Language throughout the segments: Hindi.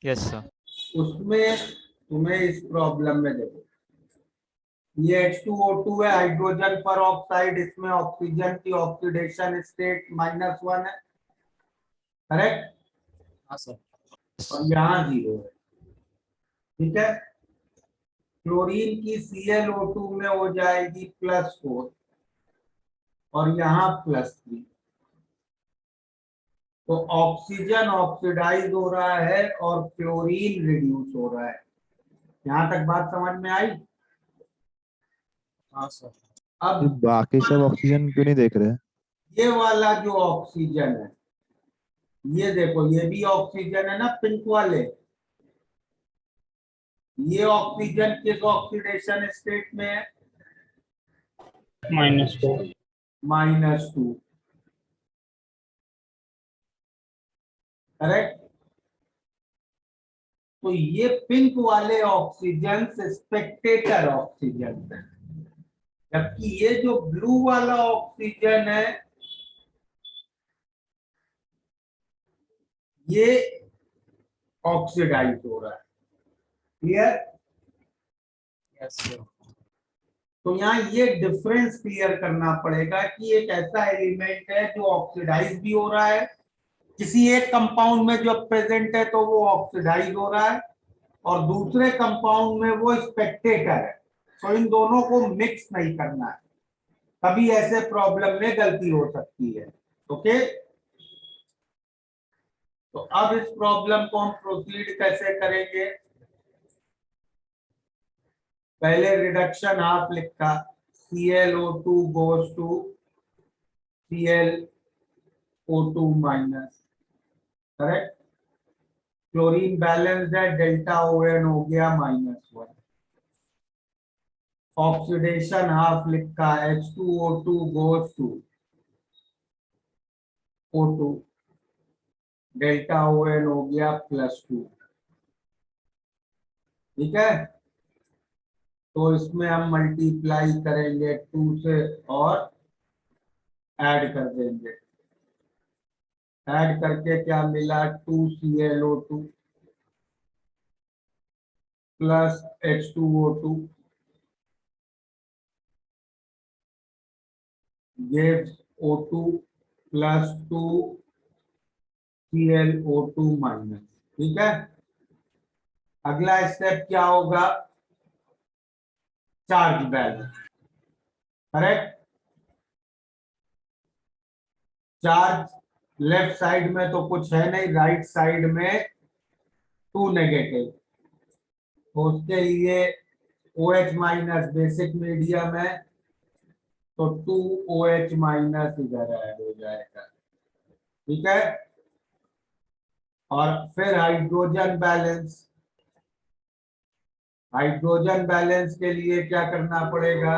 Yes sir. उसमें तुम्हें इस प्रॉब्लम में देखो, ये H2O2 है, हाइड्रोजन पर ऑक्साइड, इसमें ऑक्सीजन की ऑक्सीडेशन स्टेट -1 है, करेक्ट। हाँ सर। और यहाँ 0 है, ठीक है। क्लोरीन की ClO2 में हो जाएगी +4 और यहाँ +3। तो ऑक्सीजन ऑक्सीडाइज हो रहा है और क्लोरीन रिड्यूस हो रहा है। यहाँ तक बात समझ में आई? हाँ सर। अब बाकी सब ऑक्सीजन क्यों नहीं देख रहे? ये वाला जो ऑक्सीजन है, ये देखो, ये भी ऑक्सीजन है ना, पिंक वाले। ये ऑक्सीजन किस ऑक्सीडेशन स्टेट में है? -4। -2, करेक्ट। तो ये पिंक वाले ऑक्सीजन स्पेक्टेटर ऑक्सीजन है, जबकि ये जो ब्लू वाला ऑक्सीजन है ये ऑक्सीडाइज हो रहा है। क्लियर? Yes sir. तो यहाँ ये डिफरेंस क्लियर करना पड़ेगा कि एक ऐसा एलिमेंट है जो ऑक्सीडाइज भी हो रहा है, किसी एक कंपाउंड में जो प्रेजेंट है तो वो ऑक्सीडाइज हो रहा है, और दूसरे कंपाउंड में वो स्पेक्टेटर है। तो इन दोनों को मिक्स नहीं करना है, तभी ऐसे प्रॉब्लम में गलती हो सकती है। ओके, तो अब इस प्रॉब्लम को हम प्रोसीड कैसे करेंगे? पहले रिडक्शन हाफ लिखा, ClO2 goes to ClO2 minus, correct. Chlorine balanced है, डेल्टा ON हो गया -1। ऑक्सीडेशन हाफ लिखा, H2O2 goes to O2, delta ON हो गया +2। ठीक है, तो इसमें हम मल्टीप्लाई करेंगे 2 से और ऐड कर देंगे। ऐड करके क्या मिला? 2ClO2 plus H2O2 gives O2 plus 2ClO2 minus. ठीक है, अगला स्टेप क्या होगा? Charge balance, correct. Charge left side में तो कुछ है नहीं, राइट साइड में 2 नेगेटिव, तो उसके लिए OH माइनस बेसिक मीडियम है तो 2OH माइनस इधर ऐड हो जाएगा। ठीक है, और फिर हाइड्रोजन बैलेंस। हाइड्रोजन बैलेंस के लिए क्या करना पड़ेगा?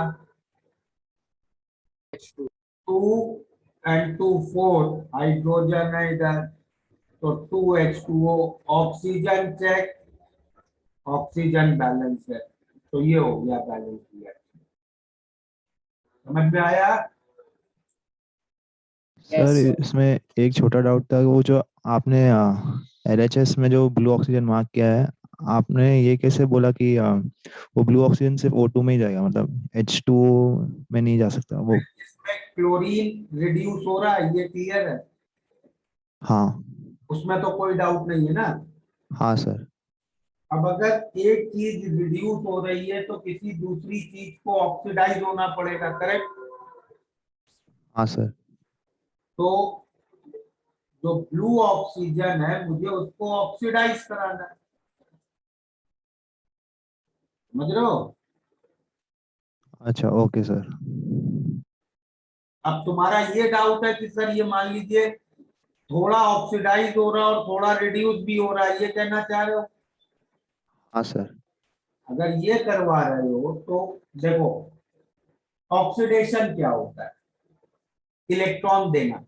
2 and 2 4 हाइड्रोजन है इधर, तो 2H2O। Oxygen check, oxygen balance है, तो ये हो गया बैलेंस रिएक्शन। समझ में आया? सर इसमें एक छोटा डाउट था, वो जो आपने LHS में जो ब्लू ऑक्सीजन मार्क किया है, आपने ये कैसे बोला कि वो ब्लू ऑक्सीजन सिर्फ O2 में ही जाएगा, मतलब H2O में नहीं जा सकता वो? इसमें क्लोरीन रिड्यूस हो रहा है, ये क्लियर है? हाँ। उसमें तो कोई डाउट नहीं है ना। हाँ सर। अब अगर एक चीज रिड्यूस हो रही है तो किसी दूसरी चीज को ऑक्सीडाइज होना पड़ेगा, करेक्ट। हाँ सर। तो जो ब्लू ऑक्सीजन है मुझे उसको ऑक्सीडाइज कराना है, समझ रहे हो? अच्छा, ओके सर। अब तुम्हारा ये डाउट है कि सर ये मान लीजिए थोड़ा ऑक्सीडाइज हो रहा है और थोड़ा रिड्यूस भी हो रहा है, ये कहना चाह रहे हो? हाँ सर। अगर ये करवा रहे हो तो देखो, ऑक्सीडेशन क्या होता है? इलेक्ट्रॉन देना,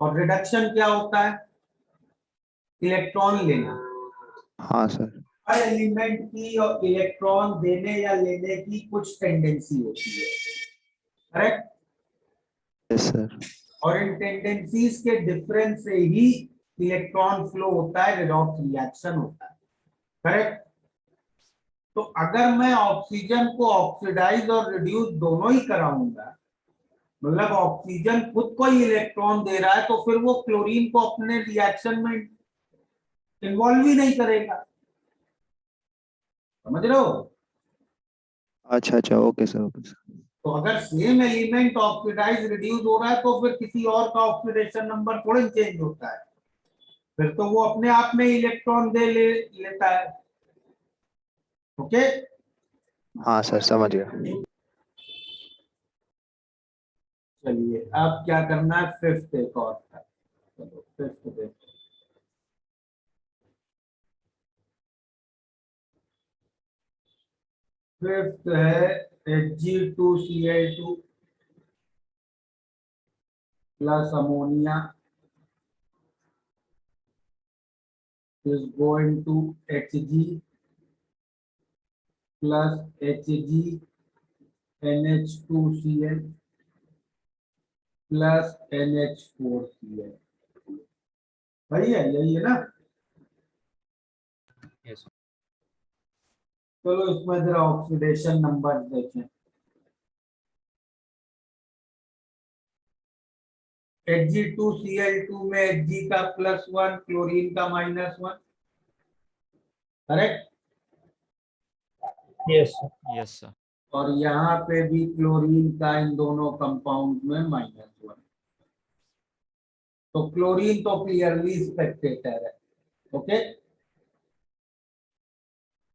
और रिडक्शन क्या होता है? इलेक्ट्रॉन लेना। हाँ सर। हर एलिमेंट की इलेक्ट्रॉन देने या लेने की कुछ टेंडेंसी होती है, करेक्ट। Yes sir. और इन टेंडेंसीज के डिफरेंस से ही इलेक्ट्रॉन फ्लो होता है, रेडॉक्स रिएक्शन होता है, करेक्ट। तो अगर मैं ऑक्सीजन को ऑक्सीडाइज और रिड्यूस दोनों ही कराऊंगा, मतलब ऑक्सीजन खुद को ही इलेक्ट्रॉन दे रहा है, तो फिर वो क्लोरीन को अपने रिएक्शन में इन्वॉल्व ही नहीं करेगा, समझ रहे हो। अच्छा अच्छा, ओके सर, ओके सर। तो अगर सेम एलिमेंट ऑक्सीडाइज रिड्यूस हो रहा है तो फिर किसी और का ऑक्सीडेशन नंबर थोड़ा चेंज होता है, फिर तो वो अपने आप में इलेक्ट्रॉन लेता है। ओके, हाँ सर, समझ गया। चलिए अब क्या करना है, फिफ्थ एक और था, चलो फिफ्थ देखो। फिफ्थ है Hg2Cl2 plus ammonia is going to Hg plus Hg NH2Cl plus NH4Cl, सही है, यही है ना। Yes. चलो इसमें जरा ऑक्सीडेशन नंबर देखें। Hg2Cl2 में Hg का +1, क्लोरीन का -1, correct. Yes, sir. Yes, sir. और यहाँ पे भी क्लोरीन का इन दोनों कंपाउंड में -1, तो क्लोरीन तो क्लियरली स्पेक्टेटर है। ओके,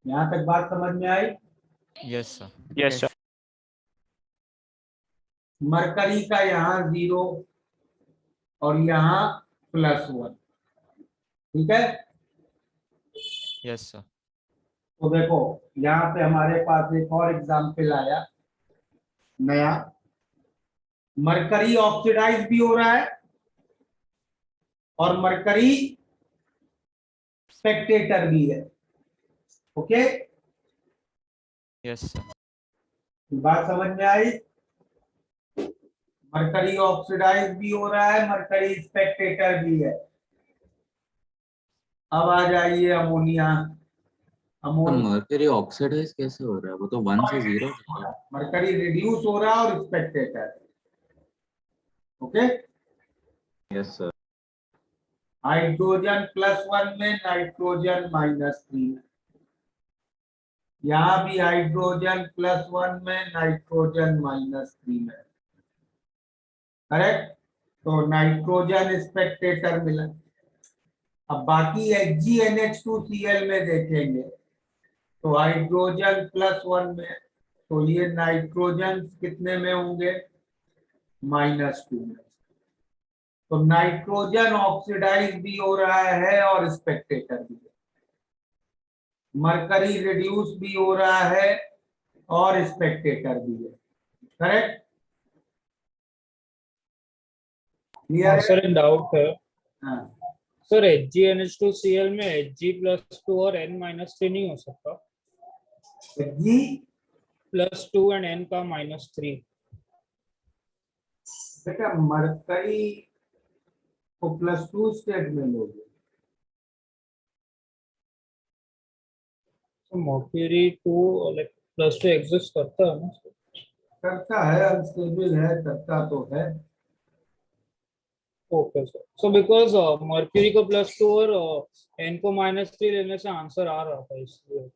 यहाँ तक बात समझ में आई। Yes, sir. Yes, sir. Mercury का यहाँ 0 और यहाँ +1, ठीक है। Yes, sir. तो देखो यहाँ पे हमारे पास एक और एग्जाम्पल आया नया, मरकरी ऑक्सीडाइज भी हो रहा है और मरकरी स्पेक्टेटर भी है। Okay, Yes, sir. बात समझ में आई। मरकरी ऑक्सीडाइज भी हो रहा है, मरकरी स्पेक्टेटर भी है। अब आ जाइए अमोनिया। मर्करी ऑक्सीडाइज कैसे हो रहा है? वो तो 1 से 0 है। मरकरी रिड्यूस हो रहा है और Spectator. Okay, yes sir. Hydrogen +1 में नाइट्रोजन -3, यहाँ भी हाइड्रोजन +1 में नाइट्रोजन -3 है, करेक्ट। तो नाइट्रोजन स्पेक्टेटर मिला। अब बाकी HgNH2Cl में देखेंगे तो हाइड्रोजन +1 में, तो ये नाइट्रोजन कितने में होंगे, -2 में। तो नाइट्रोजन ऑक्सीडाइज भी हो रहा है और स्पेक्टेटर भी है। मरकरी रिड्यूस भी हो रहा है और स्पेक्टेटर भी है, करेक्ट। क्लियर है। सर एक डाउट है हाँ, सर, HgNH2Cl में Hg+2 और N-3 नहीं हो सकता? जी +2 और N का -3। बेटा मरकरी को +2 स्टेट में लोगे, तो मर्क्यूरी 2 लाइक +2 एग्जिस्ट करता है ना? करता है, अनस्टेबल है, करता तो है। Okay sir. So because mercury को +2 और N को -3 लेने से आंसर आ रहा था, इसलिए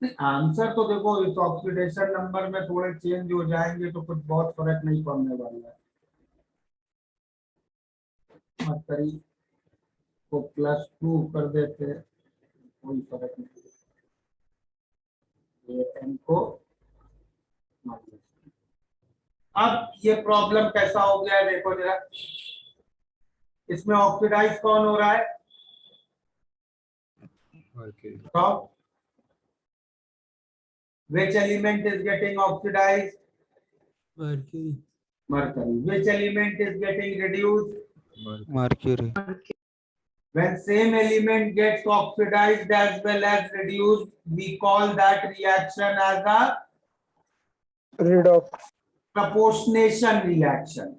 आंसर तो देखो इस ऑक्सीडेशन नंबर में थोड़े चेंज हो जाएंगे तो कुछ बहुत फर्क नहीं पड़ने वाला है। मरकरी को +2 कर देते कोई फर्क नहीं, ये N को -3। अब ये प्रॉब्लम कैसा हो गया है देखो जरा, इसमें ऑक्सीडाइज कौन हो रहा है, तो which element is getting oxidized, mercury. Which element is getting reduced, Mercury. when same element gets oxidized as well as reduced, we call that reaction as a Redox. proportionation reaction.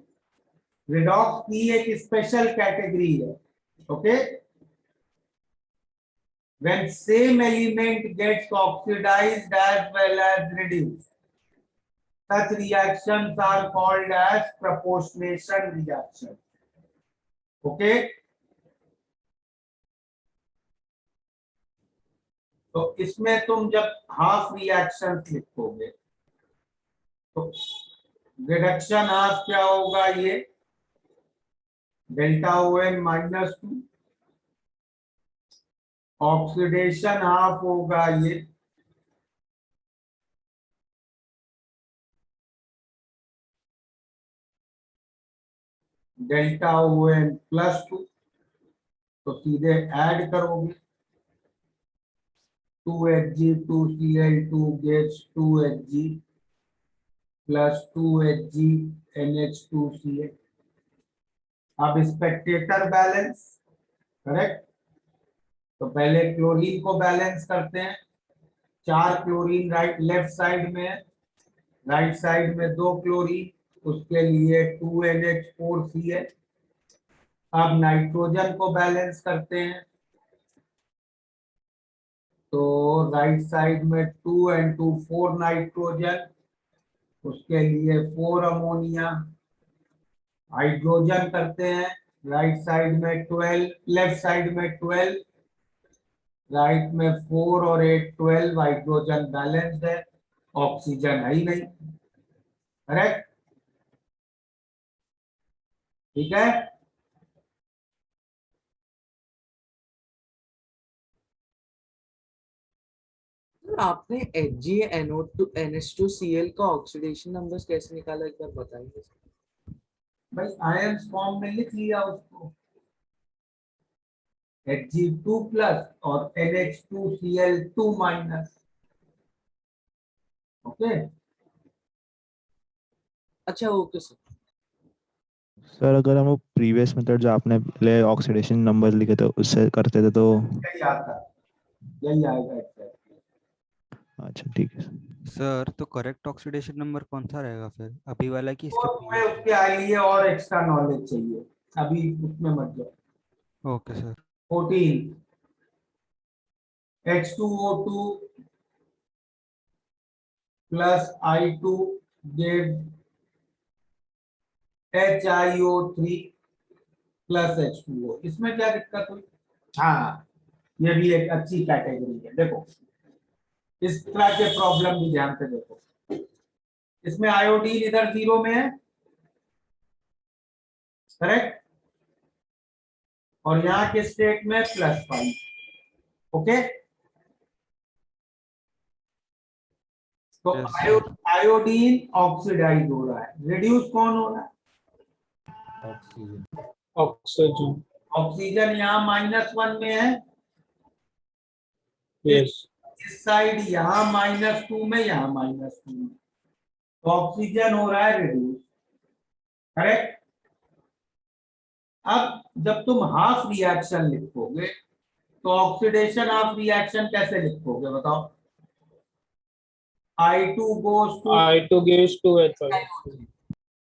redox की एक स्पेशल कैटेगरी है, Okay, when same element gets oxidized as well as reduced, such reactions are called as proportionation reaction. Okay, तो इसमें तुम जब हाफ रिएक्शन लिखोगे तो रिडक्शन हाफ क्या होगा, ये डेल्टा ON -2, ऑक्सीडेशन हाफ होगा ये डेल्टा ON +2, तो सीधे ऐड करोगे 2Hg2Cl2 gives 2Hg plus 2HgNH2Cl. अब स्पेक्टेटर बैलेंस, करेक्ट, तो पहले क्लोरीन को बैलेंस करते हैं। 4 क्लोरीन राइट लेफ्ट साइड में है, राइट साइड में 2 क्लोरीन, उसके लिए 2NH4Cl। अब नाइट्रोजन को बैलेंस करते हैं, तो राइट साइड में 2 and 2 4 नाइट्रोजन, उसके लिए 4 अमोनिया। हाइड्रोजन करते हैं, राइट साइड में 12, लेफ्ट साइड में 12, राइट में 4 और 8 12, हाइड्रोजन बैलेंस्ड है, ऑक्सीजन है ही नहीं, करेक्ट, ठीक है। आपने HgNO2NH2Cl का ऑक्सीडेशन नंबर्स कैसे निकाला, एक बार बताइए। भाई आयंस फॉर्म में लिख लिया उसको, Hg2+ और NH2Cl2-। ओके, अच्छा ओके सर। सर अगर हम वो प्रीवियस मेथड जो आपने पहले ऑक्सीडेशन नंबर लिखे थे उससे करते थे तो यही आता है, यही आएगा exactly। अच्छा ठीक है सर तो करेक्ट ऑक्सीडेशन नंबर कौन सा रहेगा फिर, अभी वाला कि इसके और तुम्हें उसके आइए और एक्स्ट्रा नॉलेज चाहिए, अभी उसमें मत जाओ। Okay sir. 14 H2O2 plus I2 gives HiO3 plus H2O। इसमें क्या दिक्कत हुई? हाँ, ये भी एक अच्छी कैटेगरी है। देखो इस तरह के प्रॉब्लम भी ध्यान से देखो, इसमें आयोडीन इधर 0 में है, करेक्ट, और यहाँ के स्टेट में +5। ओके, तो Yes, sir. आयोडीन ऑक्सीडाइज हो रहा है, रिड्यूस कौन हो रहा है? ऑक्सीजन। ऑक्सीजन यहाँ -1 में है, यस। इस साइड यहाँ -2 में, यहाँ -2 में, तो ऑक्सीजन हो रहा है रिड्यूस, करेक्ट। अब जब तुम हाफ रिएक्शन लिखोगे तो ऑक्सीडेशन ऑफ रिएक्शन कैसे लिखोगे बताओ? I2 goes to I2 gives 2H5।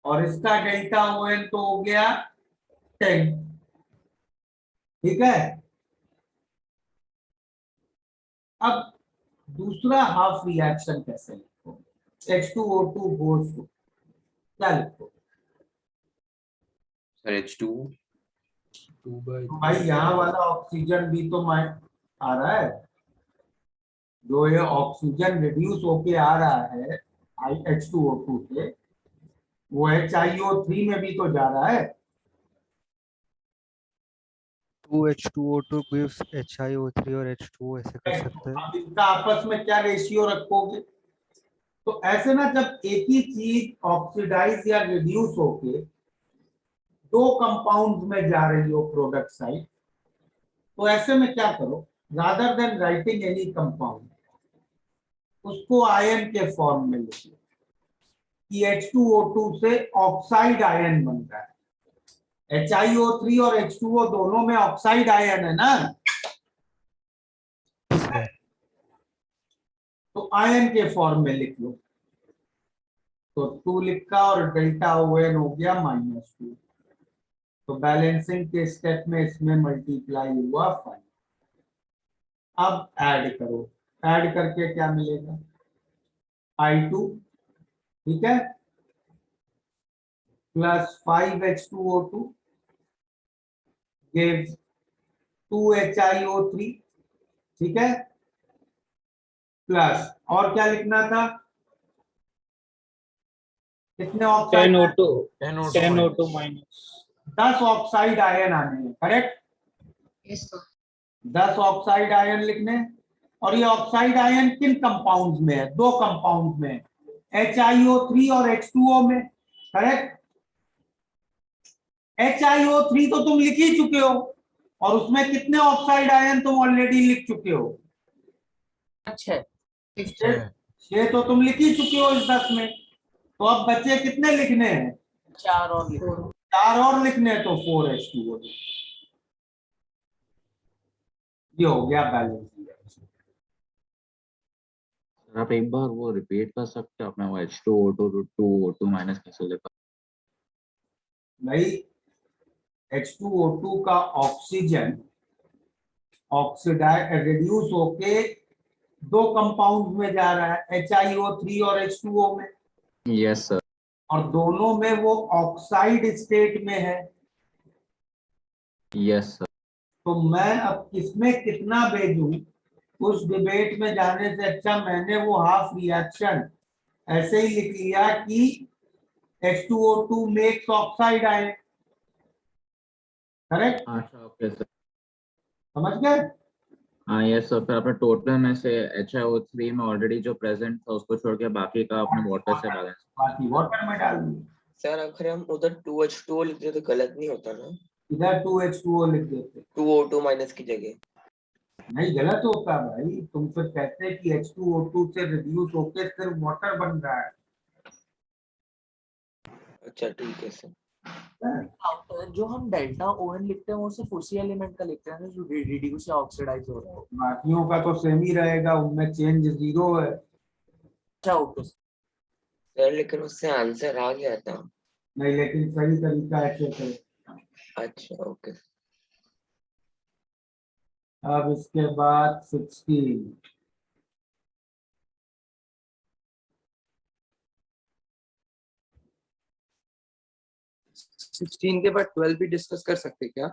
और इसका डेल्टा ON तो हो गया 10, ठीक है। अब दूसरा हाफ रिएक्शन कैसे लिखोगे? H2O2 goes to, क्या लिखोगे? सर H2 तो भाई यहाँ वाला ऑक्सीजन भी तो आ रहा है, जो ये ऑक्सीजन रिड्यूस होके आ रहा है H2O2 से, वो HiO3 में भी तो जा रहा है। 2H2O2 gives HiO3 और H2O ऐसे कर सकते हैं। अब इनका आपस में क्या रेशियो रखोगे? तो ऐसे ना, जब एक ही चीज ऑक्सीडाइज या रिड्यूस होके 2 कंपाउंड में जा रही हो प्रोडक्ट साइड, तो ऐसे में क्या करो, rather than writing any compound, उसको आयन के फॉर्म में लिखो कि H2O2 से ऑक्साइड आयन बन रहा है। HiO3 और H2O दोनों में ऑक्साइड आयन है ना, तो आयन के फॉर्म में लिख लो, तो 2 लिखा और डेल्टा ON हो गया -2। तो बैलेंसिंग के स्टेप में इसमें मल्टीप्लाई हुआ 5। अब ऐड करो, ऐड करके क्या मिलेगा, I2, ठीक है, प्लस 5H2O2 gives 2HiO3, ठीक है, प्लस और क्या लिखना था, कितने oxide, 10O2 10O2 10O2 minus 10 oxide ion आने हैं, करेक्ट, 10 ऑक्साइड आयन लिखने। और ये ऑक्साइड आयन किन कंपाउंड्स में है, दो कंपाउंड में, HiO3 और H2O में, करेक्ट। HiO3 तो तुम लिख ही चुके हो, और उसमें कितने ऑक्साइड आयन तुम ऑलरेडी लिख चुके हो, अच्छा 6 तो तुम लिख ही चुके हो इस 10 में। तो अब बच्चे कितने लिखने हैं, 4 और लिखो। 4 और लिखने हैं, तो 4H2O, ये हो गया बैलेंस। आप एक बार वो रिपीट कर सकते हैं अपना वो H2O2 2O2 माइनस कैसे लिखा? भाई H2O2 का ऑक्सीजन ऑक्सीडाइज रिड्यूस होके दो कंपाउंड में जा रहा है, HiO3 और H2O में, यस सर। और दोनों में वो ऑक्साइड स्टेट में है। Yes sir. तो मैं अब किसमें कितना भेजूं, उस डिबेट में जाने से अच्छा मैंने वो हाफ रिएक्शन ऐसे ही लिख लिया कि H2O2 makes oxide ion, correct, अच्छा ओके सर। समझ गए। हाँ यस सर, फिर अपने टोटल में से HiO3 में ऑलरेडी जो प्रेजेंट था उसको छोड़ के बाकी का अपने वाटर से बैलेंस। बाकी वाटर में डाल दूं, सर अगर हम उधर 2H2O लिख दे तो गलत नहीं होता ना, इधर 2H2O लिख देते, 2O2 माइनस की जगह। नहीं गलत होता भाई, तुम फिर कहते कि H2O2 से रिड्यूस होके सिर्फ वाटर बन रहा है। अच्छा ठीक है सर। जो हम डेल्टा ON लिखते हैं वो सिर्फ उसी एलिमेंट का लिखते हैं ना जो रिड्यूस या ऑक्सीडाइज हो रहा हो। बाकियों का तो सेम ही रहेगा, उनमें चेंज 0 है। अच्छा ओके सर लेकिन उससे आंसर आ गया था। नहीं, लेकिन सही तरीका ऐसे करें। अच्छा ओके। अब इसके बाद 16, सिक्सटीन के बाद 12 भी डिस्कस कर सकते क्या?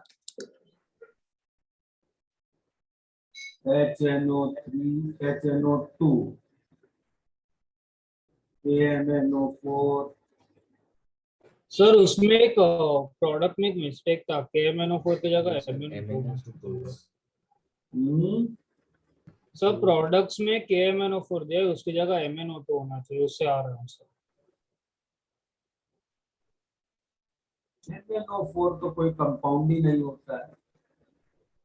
HNO3 HNO2 KMNO4, सर उसमें एक प्रोडक्ट में एक मिस्टेक था, KMNO4 की जगह MnO2। सर प्रोडक्ट्स में KMNO4 दिया है, उसकी जगह MnO2 होना चाहिए, उससे आ रहा है सर। MnO4 तो कोई कंपाउंड ही नहीं होता है,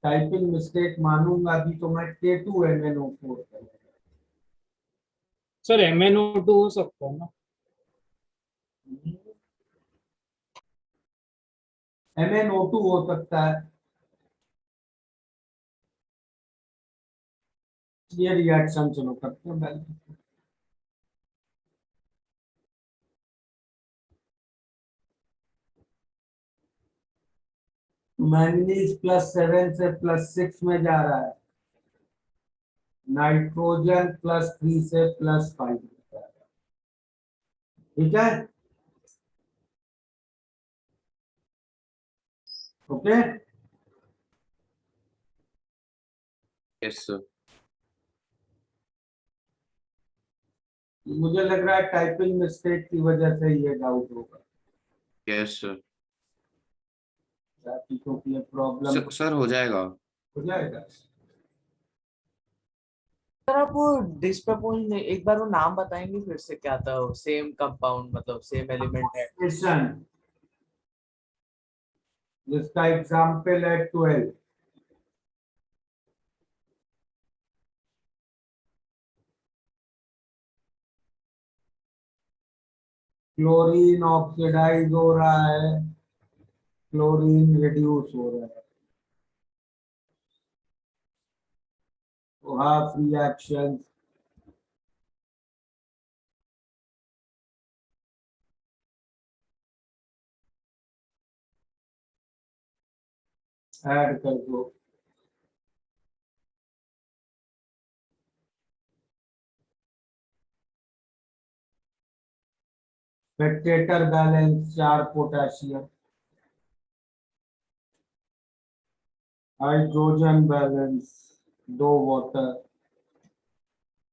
टाइपिंग मिस्टेक मानूंगा भी तो मैं K2MnO4 करूंगा। सर MnO2 हो सकता है ना? MnO2 हो सकता है, ये रिएक्शन चलो करते हैं पहले। मैंगनीज +7 से +6 में जा रहा है, नाइट्रोजन +3 से +5 में जा रहा है, ठीक है, ओके। Yes sir. मुझे लग रहा है टाइपिंग मिस्टेक की वजह से ये डाउट होगा, यस सर। क्योंकि ये प्रॉब्लम सर हो जाएगा। हो जाएगा। सर आप वो डिस्प्रपोज एक बार वो नाम बताएंगे फिर से, क्या था वो, सेम कंपाउंड मतलब सेम एलिमेंट है। Association, जिसका एग्जाम्पल है 12, क्लोरीन ऑक्सीडाइज हो रहा है, क्लोरीन रिड्यूस हो रहा है, तो हाफ रिएक्शन ऐड कर दो। Spectator balance 4 potassium, hydrogen balance 2 water,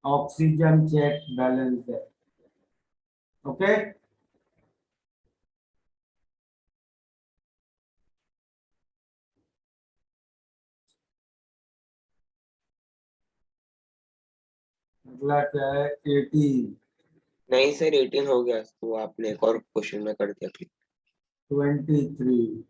oxygen check balance है। ओके, अगला क्या है 18, नहीं सर 18 हो गया तो आपने एक और क्वेश्चन में कर दिया click. 23,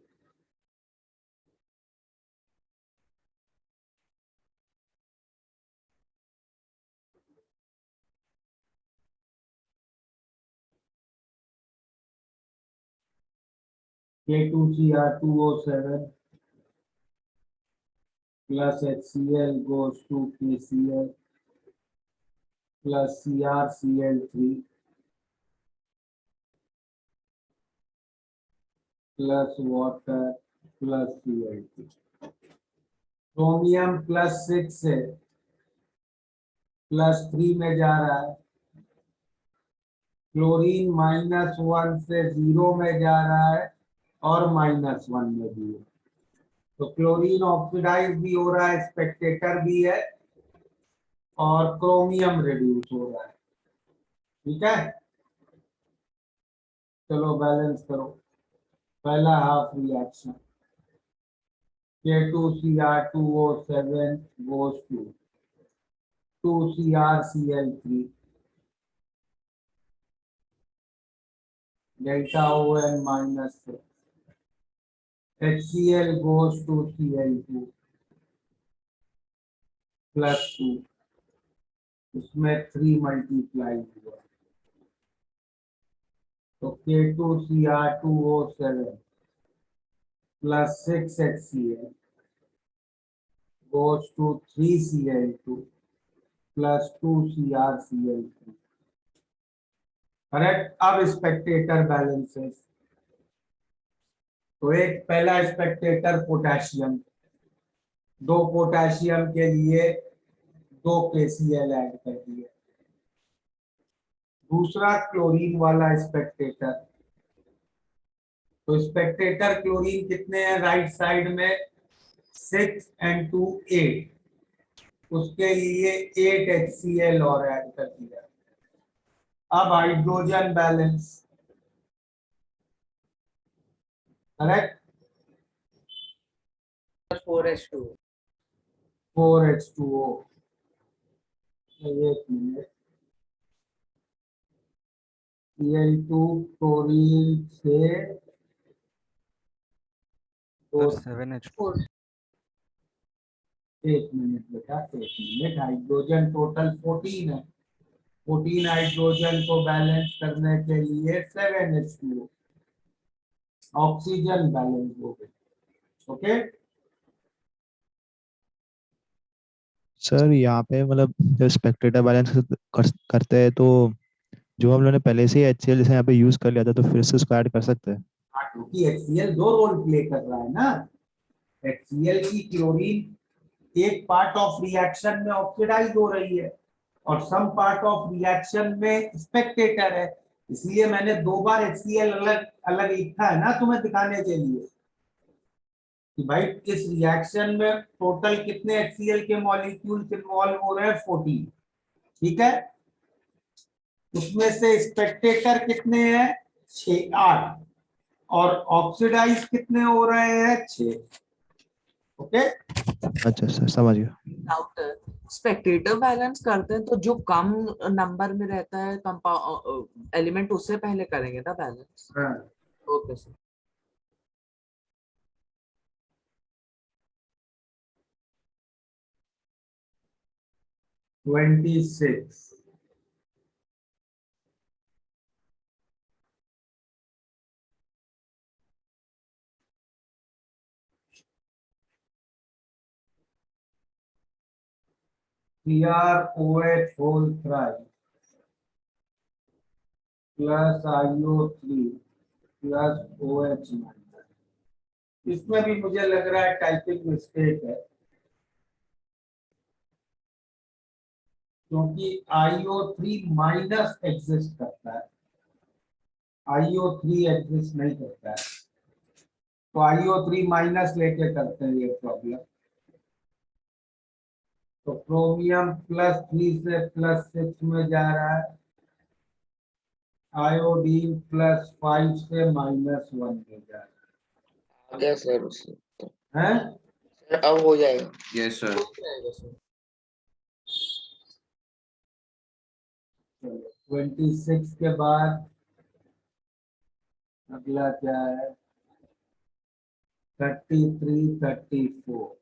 K2Cr2O7 plus HCl goes to KCl plus CrCl3 plus water plus Cl2। Chromium +6 से +3 में जा रहा है, क्लोरीन -1 से 0 में जा रहा है और -1 में भी है। तो क्लोरीन ऑक्सीडाइज भी हो रहा है, स्पेक्टेटर भी है और क्रोमियम रिड्यूस हो रहा है। ठीक है, चलो बैलेंस करो। पहला half reaction K2Cr2O7 goes to 2CrCl3 delta ON -6, HCl goes to Cl2 +2, उसमें 3 मल्टीप्लाई हुआ तो K2Cr2O7 +6 HCl goes to 3Cl2 +2 CrCl3। Correct. अब स्पेक्टेटर बैलेंसेस, तो एक पहला स्पेक्टेटर पोटेशियम, 2 पोटेशियम के लिए 2 KCl ऐड कर दिए। दूसरा क्लोरीन वाला स्पेक्टेटर, तो स्पेक्टेटर क्लोरीन कितने हैं राइट साइड में 6 and 2 8, उसके लिए 8 HCl और ऐड कर दिया। अब hydrogen balance, correct, 4H2 4H2O। एक minute, Cl2 chlorine 6 sir 7H2 एक मिनट बेटा, एक मिनट। हाइड्रोजन टोटल 14 है, 14 हाइड्रोजन को बैलेंस करने के लिए 7H2O, ऑक्सीजन बैलेंस हो गई। ओके, सर यहाँ पे मतलब जब स्पेक्टेटर बैलेंस करते हैं तो जो हम लोगों ने पहले से ही HCl जैसे यहाँ पे यूज कर लिया था तो फिर से उसको ऐड कर सकते हैं। क्योंकि HCl 2 रोल प्ले कर रहा है ना। HCl की क्लोरीन एक पार्ट ऑफ रिएक्शन में ऑक्सीडाइज हो रही है और सम पार्ट ऑफ रिएक्शन में स्पेक्टेटर है, इसलिए मैंने 2 बार HCl अलग अलग लिखा है ना तुम्हें दिखाने के लिए कि भाई इस रिएक्शन में टोटल कितने HCl के मॉलिक्यूल्स इन्वॉल्व हो रहे हैं 14। ठीक है, उसमें से स्पेक्टेटर कितने हैं 6 8 और ऑक्सीडाइज कितने हो रहे हैं 6। ओके, अच्छा सर, समझ गया। डाउट है, स्पेक्टेटर बैलेंस करते हैं तो जो कम नंबर में रहता है कंपाउंड एलिमेंट उससे पहले करेंगे ना बैलेंस। हाँ। Okay sir. Twenty six, CrOH whole thrice plus IO3 plus OH minus इसमें भी मुझे लग रहा है टाइपिंग मिस्टेक है, क्योंकि IO3 माइनस एग्जिस्ट करता है, IO3 एग्जिस्ट नहीं करता है, तो IO3 माइनस लेके करते हैं ये प्रॉब्लम। तो क्रोमियम +3 से +6 में जा रहा है, आयोडीन +5 से -1 में जा रहा आ गया सर उससे है। सर, अब हो जाएगा। Yes sir. 26 के बाद अगला क्या है, 33, 34।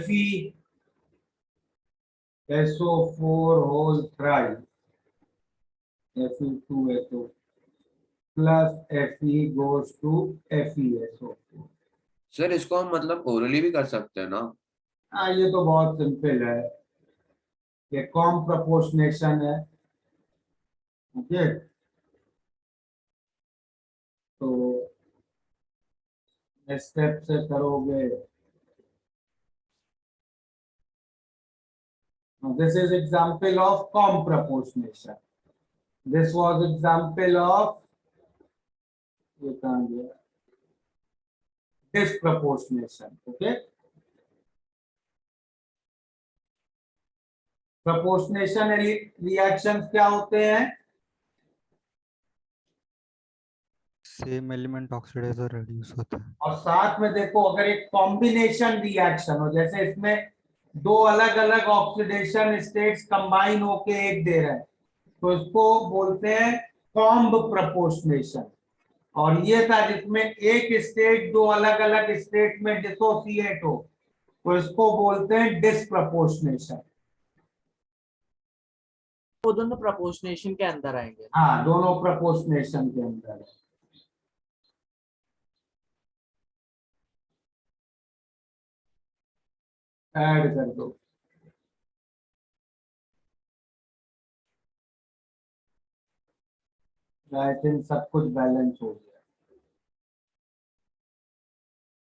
Fe SO4 whole thrice, Fe2SO plus Fe goes to FeSO4। Sir इसको हम मतलब ओरली भी कर सकते हैं ना? हाँ, ये तो बहुत सिंपल है, ये कॉम प्रपोर्शनेशन है। ओके, तो स्टेप से करोगे। This is example of comproportionation, this was example of, ये कहाँ गया, डिस्प्रपोर्शनेशन। ओके, प्रपोर्शनेशन रिएक्शंस क्या होते हैं? सेम एलिमेंट ऑक्सीडाइज और रिड्यूस होता है। और साथ में देखो, अगर एक कॉम्बिनेशन रिएक्शन हो, जैसे इसमें दो अलग अलग ऑक्सीडेशन स्टेट्स कंबाइन होके एक दे रहे हैं, तो इसको बोलते हैं कॉम्ब प्रपोर्शनेशन। और ये था जिसमें एक स्टेट दो अलग अलग स्टेट में डिसोसिएट हो, तो इसको बोलते हैं डिस्प्रपोर्शनेशन। वो दोनों प्रपोर्शनेशन के अंदर आएंगे। हाँ, दोनों प्रपोर्शनेशन के अंदर है। ऐड कर दो, आई थिंक सब कुछ बैलेंस हो गया।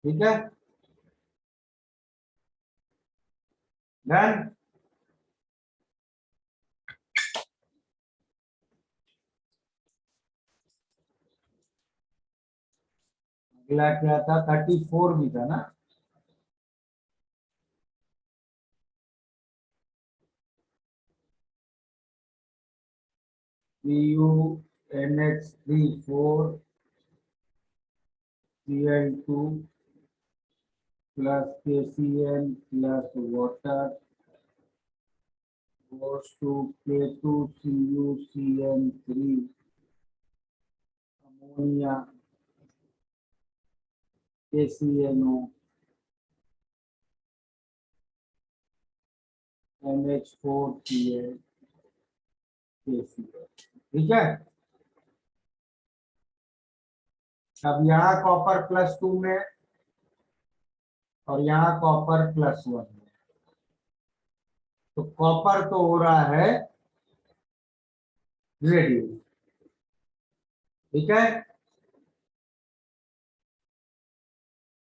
ठीक है, डन। अगला क्या था, 34 भी था ना? CuNH3 Cl2 plus KCl plus water goes to K2CuCN3 ammonia KCNO NH4Cl KCl। ठीक है, अब यहाँ कॉपर +2 में और यहाँ कॉपर +1 में, तो कॉपर तो हो रहा है रेड्यूस। ठीक है,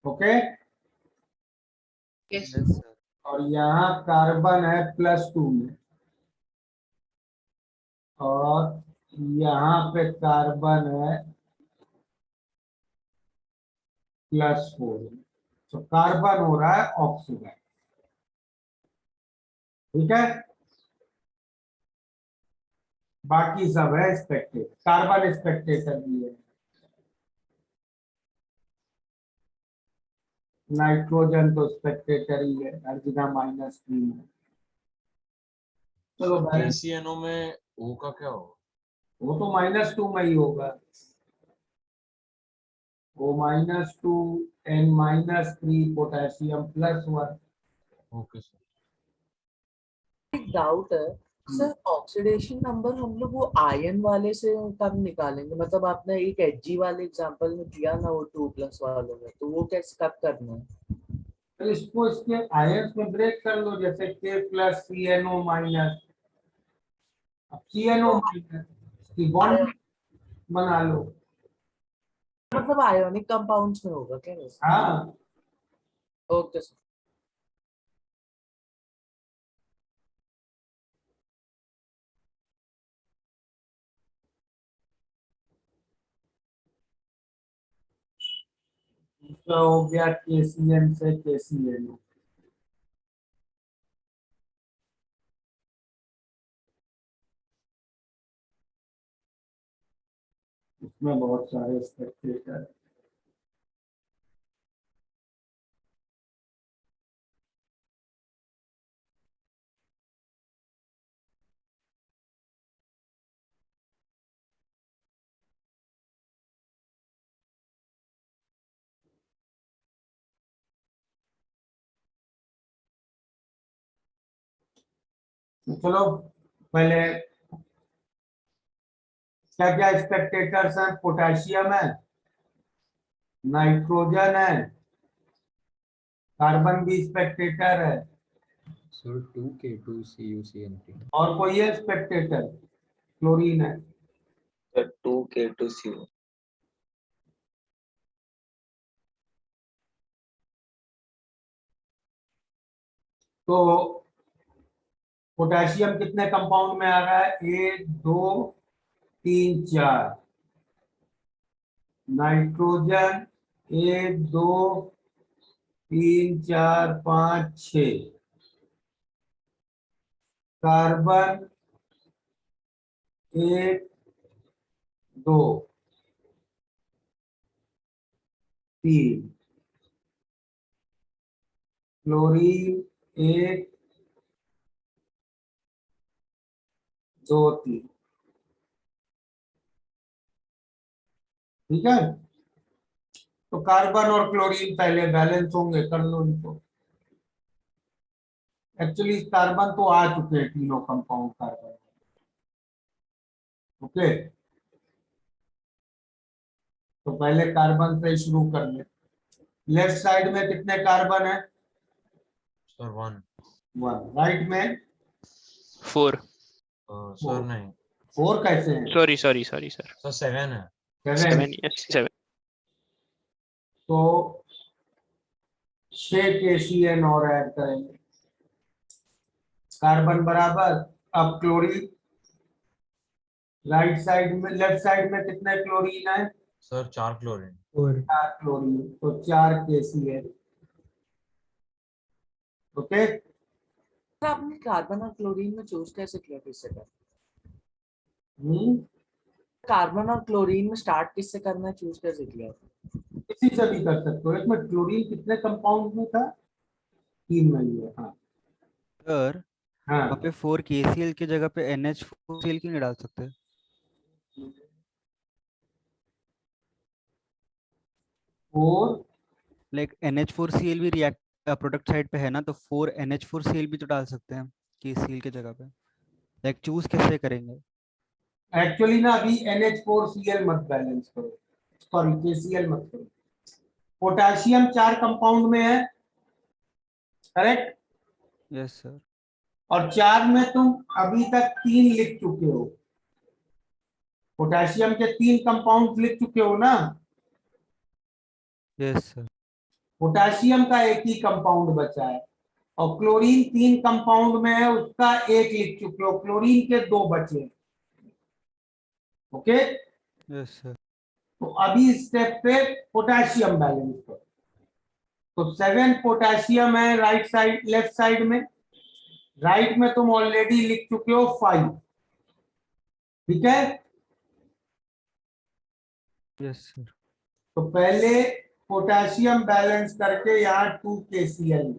ओके। Yes sir. और यहाँ कार्बन है +2 में और यहाँ पे कार्बन है +4 में, तो कार्बन हो रहा है ऑक्सीडाइज। ठीक है, बाकी सब है स्पेक्टेटर, कार्बन स्पेक्टेटर भी है, नाइट्रोजन तो स्पेक्टेटर ही है, हर जगह -3 है। चलो KCNO में O का क्या होगा? वो तो -2 में ही होगा, O -2 N-3 potassium +1। Okay sir. एक डाउट है, सर ऑक्सीडेशन नंबर हम लोग वो आयन वाले से कब निकालेंगे? मतलब आपने एक Hg वाले एग्जांपल में दिया ना, वो 2+ वालों में, तो वो कैसे कब करना है? तो इसको इसके आयंस में ब्रेक कर लो, जैसे K प्लस CNO माइनस, अब CNO माइनस की बॉन्ड बना लो। मतलब आयोनिक कंपाउंड्स में होगा क्या वैसे? हाँ, ओके सर। दूसरा हो गया KCN से KCNO। इसमें बहुत सारे स्पेक्टेटर। तो चलो पहले क्या क्या स्पेक्टेटर्स हैं? पोटेशियम है, नाइट्रोजन है, कार्बन भी स्पेक्टेटर है, सर 2K2CuCN3 और कोई है स्पेक्टेटर? क्लोरीन है। Sir 2K2CO। तो पोटेशियम कितने कंपाउंड में आ रहा है? 1 2 3 4। नाइट्रोजन 1 2 3 4 5 6। कार्बन 1 2 3। क्लोरीन 1 2 3। ठीक है, तो कार्बन और क्लोरीन पहले बैलेंस होंगे, कर लो इनको। एक्चुअली कार्बन तो आ चुके हैं तीनों कंपाउंड कार्बन। ओके, तो पहले कार्बन से शुरू कर ले। लेफ्ट साइड में कितने कार्बन है? सर 1। 1। राइट में 4। सर नहीं, 4 कैसे हैं? Sorry sir. सर 7 है। 7। 7, yes 7। तो 6 KCN और ऐड करेंगे। कार्बन बराबर, अब क्लोरीन राइट साइड में, लेफ्ट साइड में कितने क्लोरीन है? Sir 4 chlorine. 4 क्लोरीन, तो 4 KCN। ओके, सर आपने कार्बन और क्लोरीन में चूज कैसे किया, किससे कर? कार्बन और क्लोरीन में स्टार्ट किससे करना है, चूज कैसे किया? किसी से भी कर सकते हो। इसमें क्लोरीन कितने कंपाउंड में था? 3 में ही है। हाँ सर वहाँ हाँ, पे 4 KCl की जगह पे NH4Cl क्यों नहीं डाल सकते? और लाइक NH4Cl भी रिएक्ट प्रोडक्ट साइड पे है ना, तो 4 NH4Cl भी तो डाल सकते हैं KCl की जगह पे। लाइक चूज कैसे करेंगे? एक्चुअली ना अभी NH4Cl मत बैलेंस करो, सॉरी KCl मत करो। पोटेशियम 4 कंपाउंड में है, करेक्ट? Yes sir. और 4 में तुम अभी तक 3 लिख चुके हो। पोटेशियम के 3 कंपाउंड लिख चुके हो ना? Yes sir. पोटेशियम का एक ही कंपाउंड बचा है, और क्लोरीन 3 कंपाउंड में है, उसका एक लिख चुके हो, क्लोरीन के 2 बचे। Okay, yes sir. तो अभी इस स्टेप पे पोटेशियम बैलेंस करो। तो 7 पोटेशियम है राइट साइड, लेफ्ट साइड में। राइट में तुम ऑलरेडी लिख चुके हो 5। ठीक है, यस सर। तो पहले पोटेशियम बैलेंस करके यहाँ 2 KCl।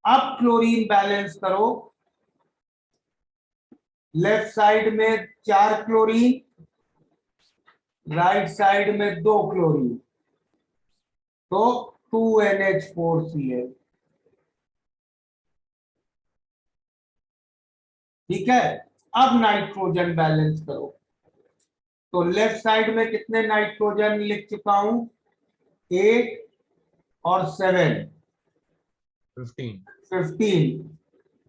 अब क्लोरीन बैलेंस करो। लेफ्ट साइड में 4 क्लोरीन, राइट साइड में 2 क्लोरीन, तो 2NH4Cl। ठीक है, अब नाइट्रोजन बैलेंस करो। तो लेफ्ट साइड में कितने नाइट्रोजन लिख चुका हूं, 8 और 7, 15. 15।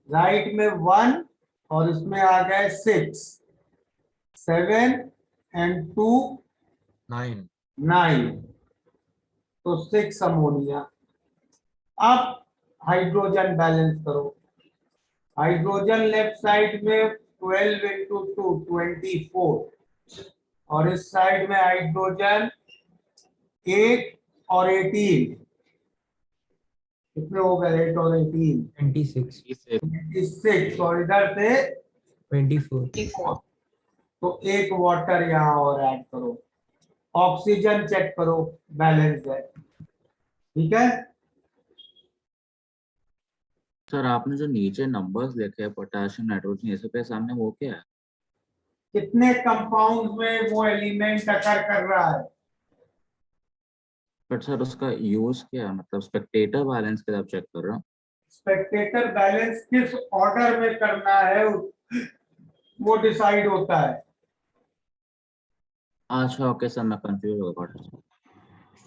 राइट में 1 और इसमें आ गए 6, 7 एंड 2 9. 9, तो 6 अमोनिया। अब हाइड्रोजन बैलेंस करो। हाइड्रोजन लेफ्ट साइड में 12 इंटू 2 24, और इस साइड में हाइड्रोजन 8 और 18, कितने हो गए 8 और 18, 26 26, और इधर से 24 तो एक वाटर यहाँ और ऐड करो। ऑक्सीजन चेक करो, बैलेंस है, ठीक है। सर आपने जो नीचे नंबर्स लिखे हैं पोटेशियम नाइट्रोजन ये सब के सामने वो क्या है? कितने कंपाउंड में वो एलिमेंट अकर कर रहा है। बट सर उसका यूज क्या है, मतलब स्पेक्टेटर बैलेंस के आप चेक कर रहे हो? स्पेक्टेटर बैलेंस किस ऑर्डर में करना है वो डिसाइड होता है। अच्छा ओके सर, मैं कंफ्यूज हो गया।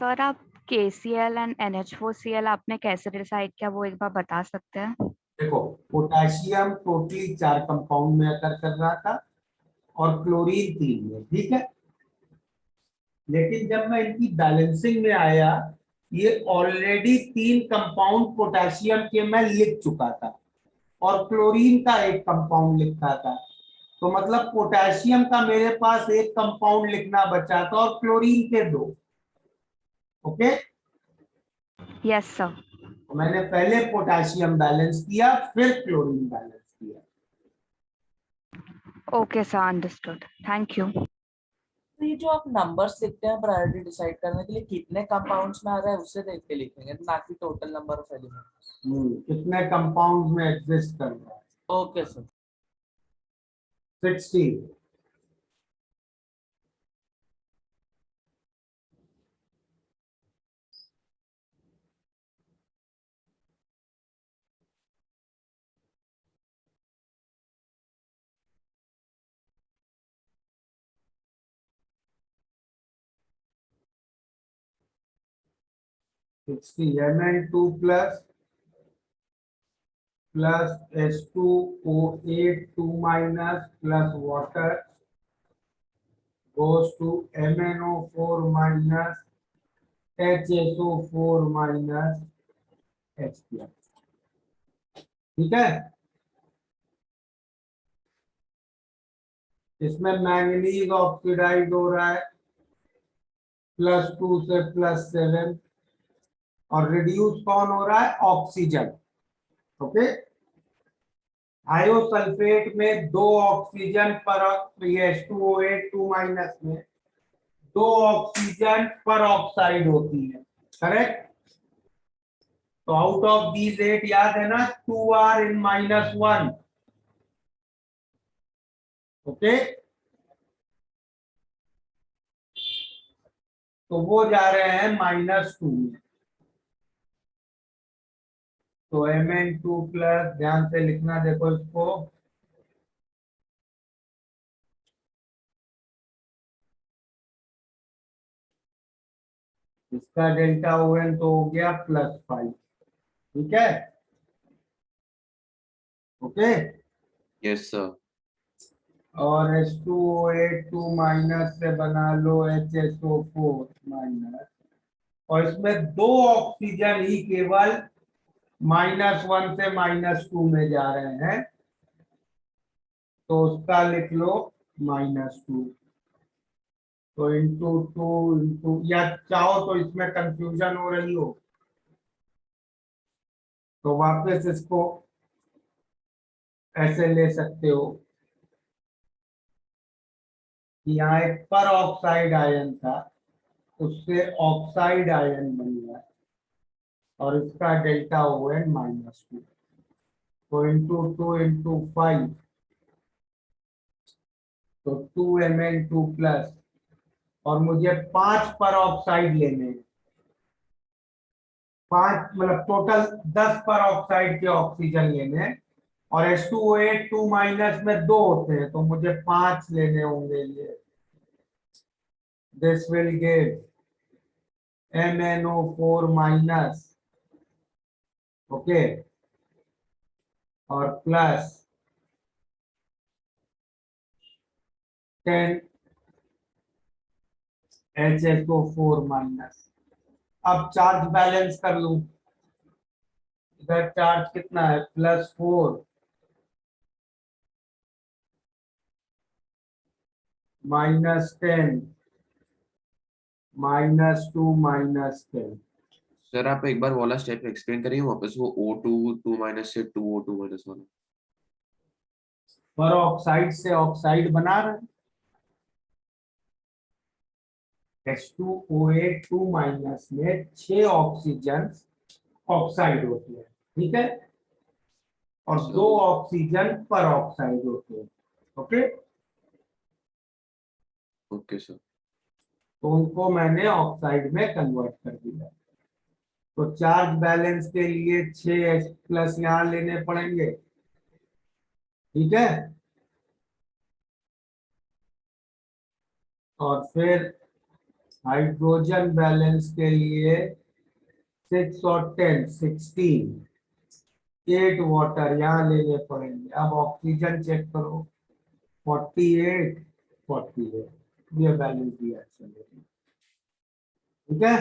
सर आप KCl एंड NH4Cl आपने कैसे डिसाइड किया, वो एक बार बता सकते हैं? देखो, पोटेशियम टोटली 4 कंपाउंड में अकर कर रहा था और क्लोरीन 3 में, ठीक है। लेकिन जब मैं इनकी बैलेंसिंग में आया, ये ऑलरेडी 3 कंपाउंड पोटेशियम के मैं लिख चुका था और क्लोरीन का एक कंपाउंड लिखा था। तो मतलब पोटेशियम का मेरे पास एक कंपाउंड लिखना बचा था और क्लोरीन के 2। Okay, yes sir. तो मैंने पहले पोटेशियम बैलेंस किया, फिर क्लोरीन बैलेंस किया। Okay sir, understood, thank you. तो ये जो आप नंबर्स लिखते हैं प्रायोरिटी डिसाइड करने के लिए, कितने कंपाउंड्स में आ रहा है उसे देख के लिखेंगे, ना कि टोटल नंबर ऑफ एलिमेंट्स। कितने कंपाउंड में एग्जिस्ट कर रहा है। Okay sir. 60। Mn2 plus H2O8 2 minus plus water goes to MnO4 minus HSO4 minus H+, ठीक है। इसमें मैंगनीज ऑक्सीडाइज हो रहा है +2 से +7, और रिड्यूस कौन हो रहा है, ऑक्सीजन। ओके, थायोसल्फेट में 2 ऑक्सीजन पर H2O8 2 माइनस में 2 ऑक्सीजन पर ऑक्साइड होती है, करेक्ट। तो आउट ऑफ दीज 8 याद है ना, 2 आर इन -1। ओके, तो वो जा रहे हैं -2 में। तो Mn2 प्लस, ध्यान से लिखना, देखो इसको, इसका डेल्टा ON तो हो गया +5, ठीक है। Okay, yes sir. और H2O8 2 माइनस से बना लो HSO4 माइनस, और इसमें 2 ऑक्सीजन ही केवल -1 से -2 में जा रहे हैं, तो उसका लिख लो -2। तो इंटू 2 इंटू, या चाहो तो इसमें कंफ्यूजन हो रही हो तो वापस इसको ऐसे ले सकते हो कि यहाँ एक पर ऑक्साइड आयन था, उससे ऑक्साइड आयन बन गया और इसका डेल्टा ON -2। तो इंटू 2 इंटू 5, तो 2 Mn2 प्लस, और मुझे 5 पर ऑक्साइड लेने हैं, 5 मतलब टोटल 10 पर ऑक्साइड के ऑक्सीजन लेने हैं, और H2O8 2 माइनस में 2 होते हैं, तो मुझे 5 लेने होंगे ये। This will give MnO4 minus, okay, और प्लस 10 HSO4 माइनस। अब चार्ज बैलेंस कर लूं, इधर चार्ज कितना है, +4 -10 -2 -10। सर आप एक बार वाला स्टेप एक्सप्लेन करिए वापस, वो O2 2 माइनस से 2O2 माइनस वाला। पर ऑक्साइड से ऑक्साइड बना रहे हैं, H2OA 2 माइनस में 6 ऑक्सीजन ऑक्साइड होते हैं, ठीक है, और 2 ऑक्सीजन पर ऑक्साइड होते हैं, ओके। Okay sir. तो उनको मैंने ऑक्साइड में कन्वर्ट कर दिया। तो चार्ज बैलेंस के लिए 6H+ यहाँ लेने पड़ेंगे, ठीक है, और फिर हाइड्रोजन बैलेंस के लिए 6 और 10 16, 8 वाटर यहाँ लेने पड़ेंगे। अब ऑक्सीजन चेक करो, 48 48, ये बैलेंस दिया, चलो ठीक है।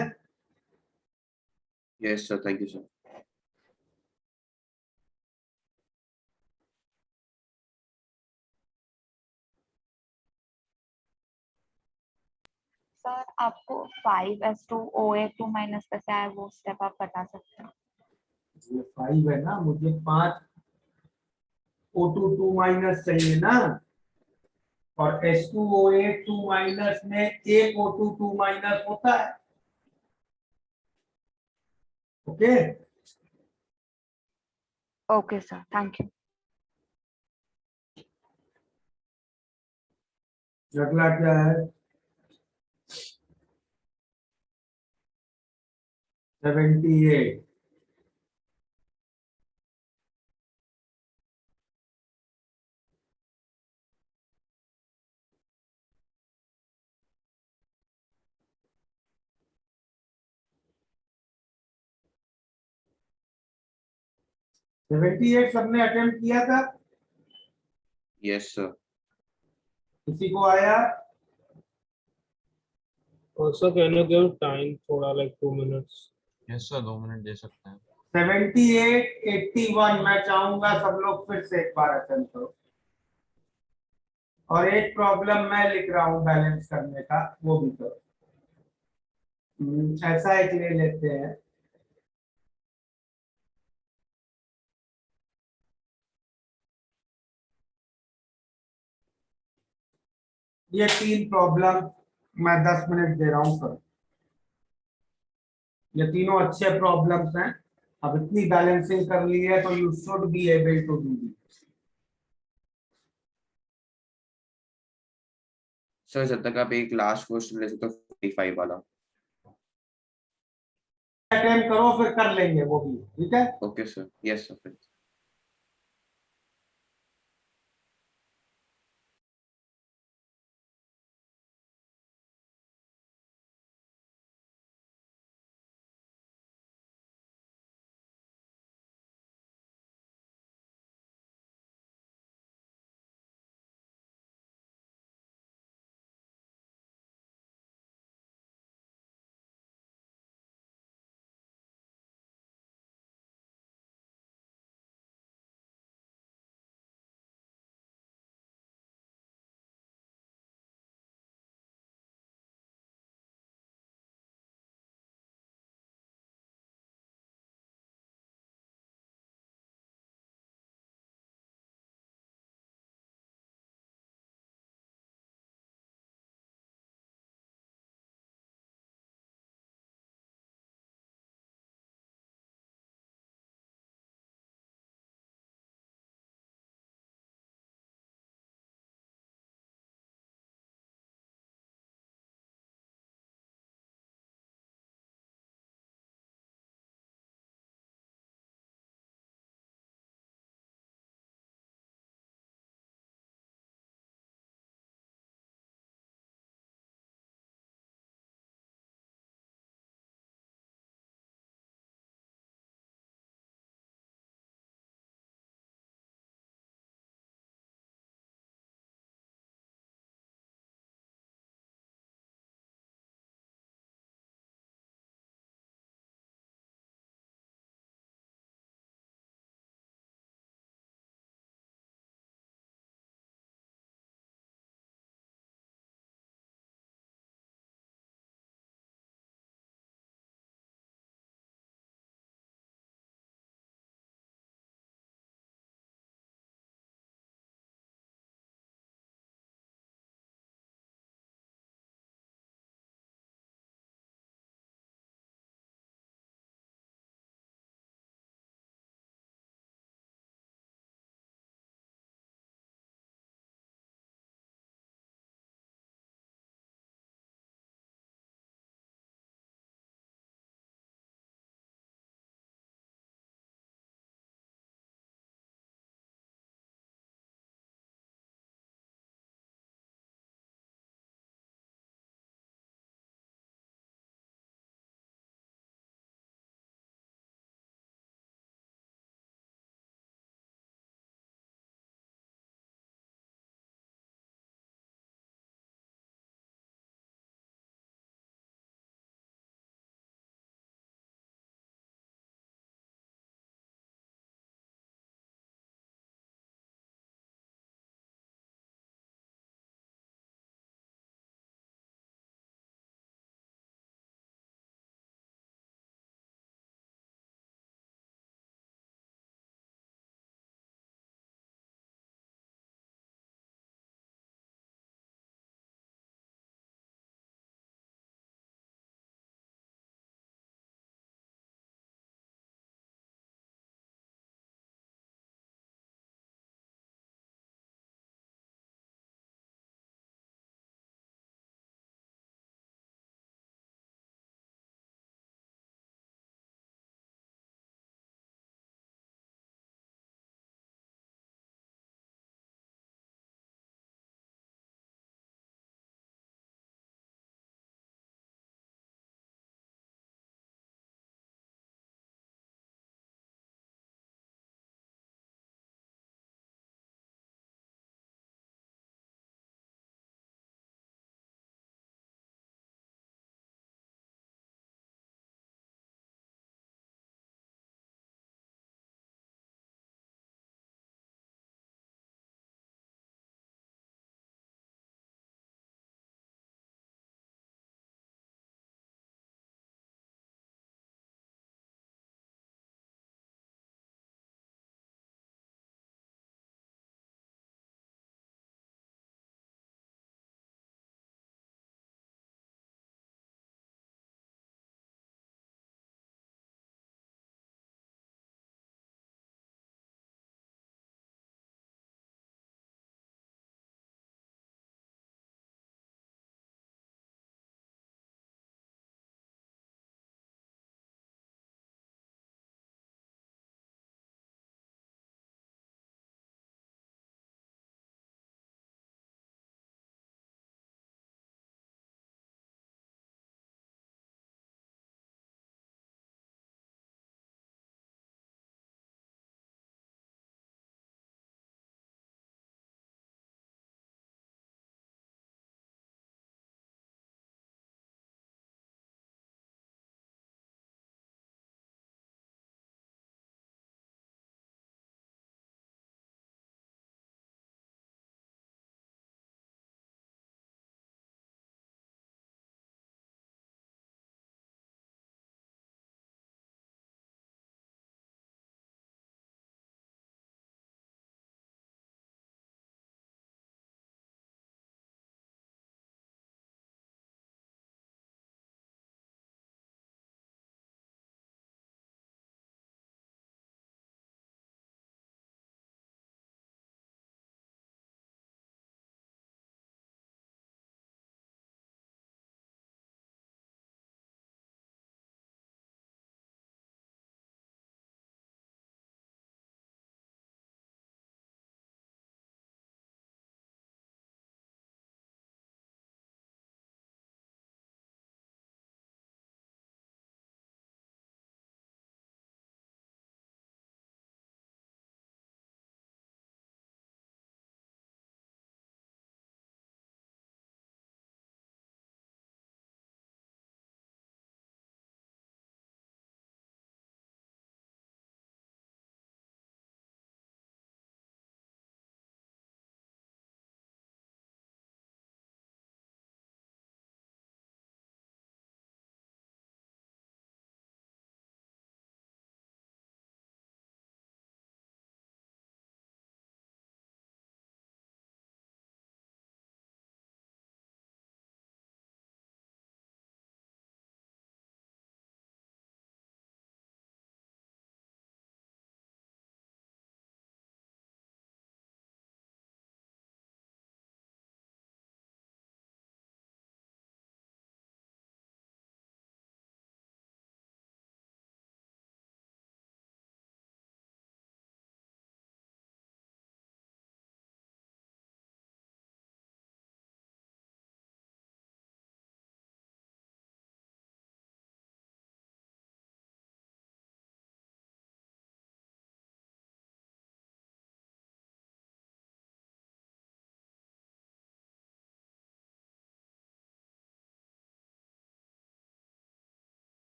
Yes sir, thank you sir. Sir आपको 5s2OA2 माइनस कैसे आया वो स्टेप आप बता सकते हैं? ये 5 है ना, मुझे 5 O2 2 माइनस चाहिए ना, और H2OA 2 माइनस में एक O2 2 माइनस होता है, okay. Okay sir, thank you. अगला क्या है, 78। सबने अटेम्प्ट किया था, यस सर। किसी को आया? Also, can you give time थोड़ा like 2 minutes? Yes sir 2 minute दे सकते हैं। 78 81 मैं चाहूंगा सब लोग फिर से एक बार अटेम्प्ट करो, और एक प्रॉब्लम मैं लिख रहा हूँ बैलेंस करने का, वो भी करो। ऐसा एक ले लेते हैं, ये 3 प्रॉब्लम मैं 10 मिनट दे रहा हूँ करो। ये तीनों अच्छे प्रॉब्लम्स हैं, अब इतनी बैलेंसिंग कर ली है तो you should be able to do this. Sir जब तक आप एक लास्ट क्वेश्चन ले सकते हो 45 वाला। अटेम्प्ट करो फिर कर लेंगे वो भी, ठीक है। Okay sir, yes sir.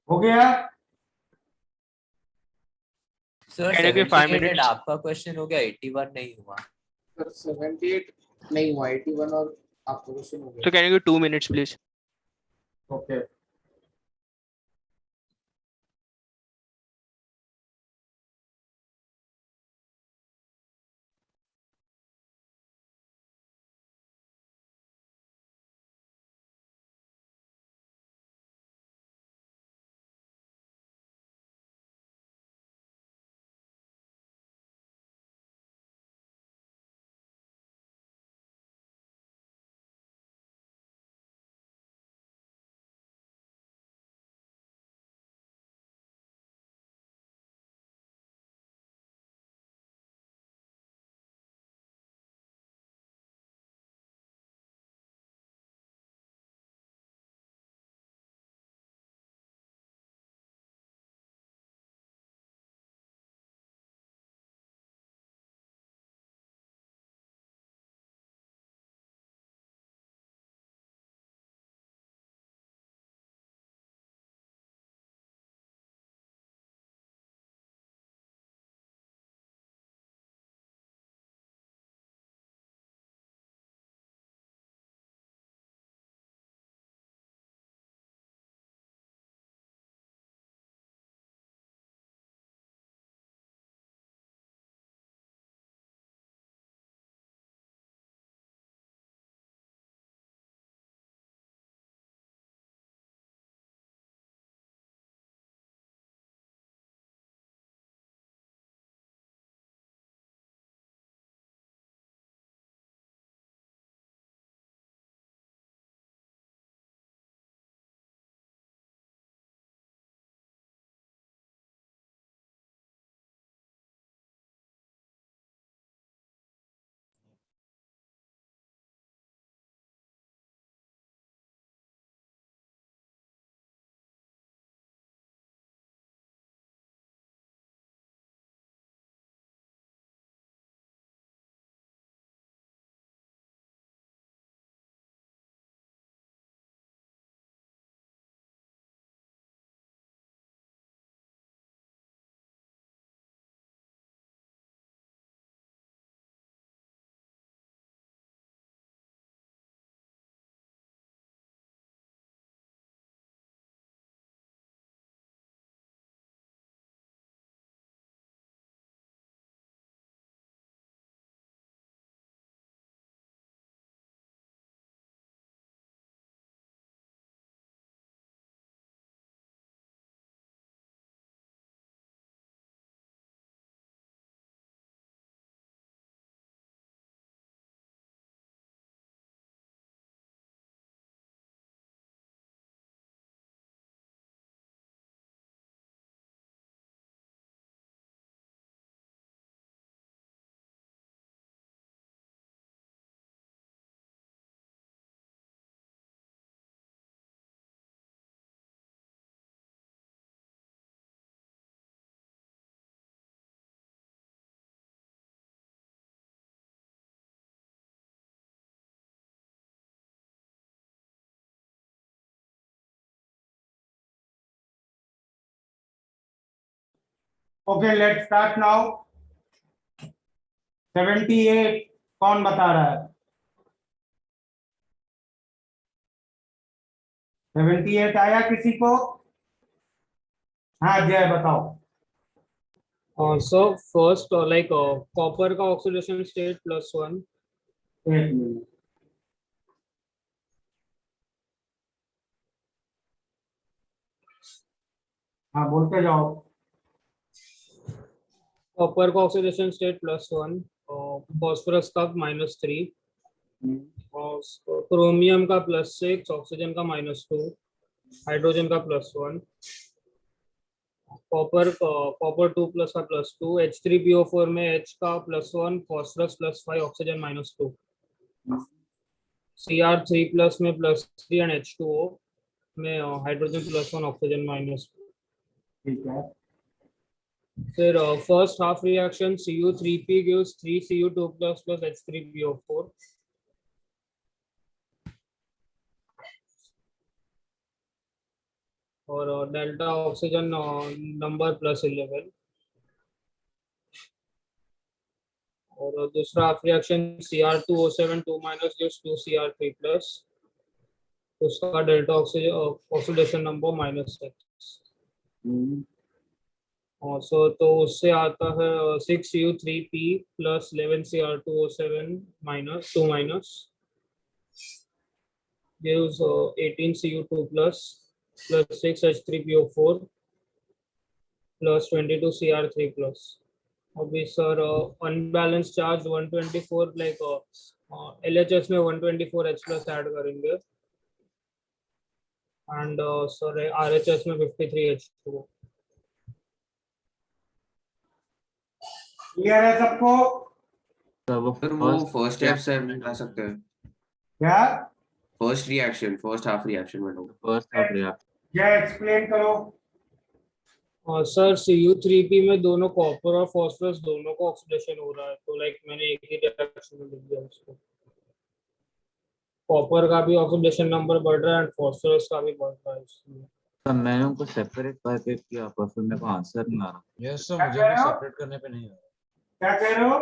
हो गया? Sir Can I give 5 78 minutes? आपका क्वेश्चन हो गया, 81 नहीं हुआ। सर 78 नहीं हुआ, 81 और आपका क्वेश्चन हो गया। So can you give 2 minutes, please? Okay okay let's start now 78 कौन बता रहा है? 78 आया किसी को? हाँ जय बताओ। So first, copper का oxidation state +1, एक मिनट हाँ बोलते जाओ। कॉपर का ऑक्सीडेशन स्टेट +1, फॉस्फोरस का -3, और क्रोमियम का +6, ऑक्सीजन का -2, हाइड्रोजन का +1, कॉपर 2+ का +2, H3PO4 में H का +1, फॉस्फोरस +5, ऑक्सीजन -2, Cr3+ में +3 एंड H2O में हाइड्रोजन +1, ऑक्सीजन -2। ठीक है फिर first half reaction Cu3p gives 3Cu2+ plus H3PO4. और डेल्टा ऑक्सीजन नंबर +11। और दूसरा आप reaction Cr2O7 2 minus gives 2Cr3+, उसका डेल्टा ऑक्सीडेशन नंबर -6। और तो उससे आता है 6U3P + 11Cr2O7 -2 gives 18Cu2 + 6H3PO4 + 22Cr3+। अभी sir unbalance charge 124 like LHS में 124H+ ऐड करेंगे एंड सर RHS में 53H2। क्लियर है सबको? सर वो सर वो फर्स्ट फर्स्ट स्टेप से हम बता सकते हैं। क्या? फर्स्ट हाफ रिएक्शन में लोग फर्स्ट हाफ रिएक्शन जय एक्सप्लेन करो। और सर Cu3P में दोनों कॉपर और फॉस्फोरस दोनों को ऑक्सीडेशन हो रहा है, तो लाइक मैंने एक ही रिएक्शन में लिख दिया उसको। कॉपर का भी ऑक्सीडेशन नंबर बढ़ रहा है एंड फॉस्फोरस का भी बढ़ रहा है इसमें। सर मैंने उनको सेपरेट करके किया पर फिर मेरे को आंसर नहीं आ रहा। यस सर, क्या मुझे कह भी रहे हो? सेपरेट करने पे नहीं आ रहा। क्या कह रहे हो?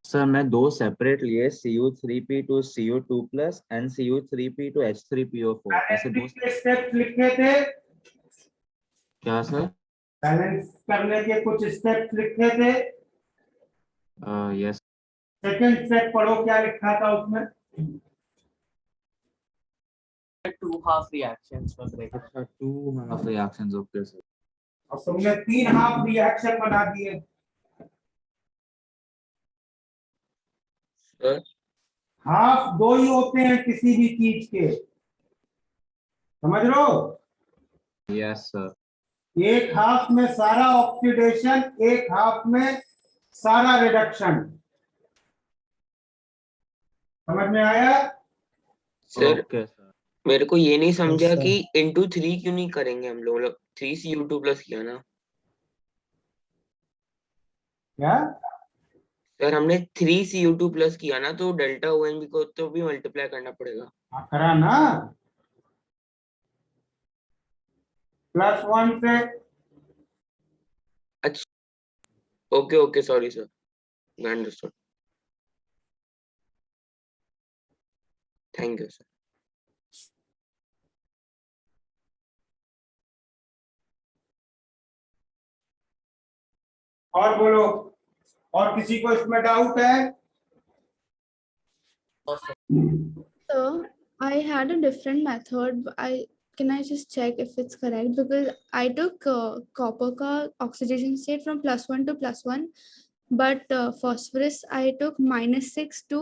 सर मैं दो सेपरेट लिए Cu3P to Cu2+ and Cu3P to H3PO4 ऐसे दो। बैलेंसिंग के स्टेप्स लिखे थे, क्या सर? बैलेंस करने के कुछ स्टेप्स लिखे थे। यस। सेकंड स्टेप पढ़ो, क्या लिखा था उसमें? 2 हाफ रिएक्शंस में ब्रेक। अच्छा 2 हाफ रिएक्शंस, ओके सर। और तुमने 3 हाफ रिएक्शन बना दिए। सर हाफ 2 ही होते हैं किसी भी चीज के, समझ रहे हो? Yes sir. एक हाफ में सारा ऑक्सीडेशन, एक हाफ में सारा रिडक्शन। समझ में आया? Sir okay sir. मेरे को ये नहीं समझा sir. कि इंटू 3 क्यों नहीं करेंगे हम लोग, मतलब 3Cu2+ किया ना क्या? सर, हमने 3Cu2+ किया ना, तो डेल्टा ONB को तो भी मल्टीप्लाई करना पड़ेगा। करा ना, +1 से। अच्छा ओके ओके, सॉरी सर, मैं अंडरस्टूड। Thank you sir. और बोलो, और किसी को इसमें डाउट है? So I had a different method. Can I just check if it's correct? Because I took copper ka oxidation state from +1 to +1, but phosphorus I took -6 to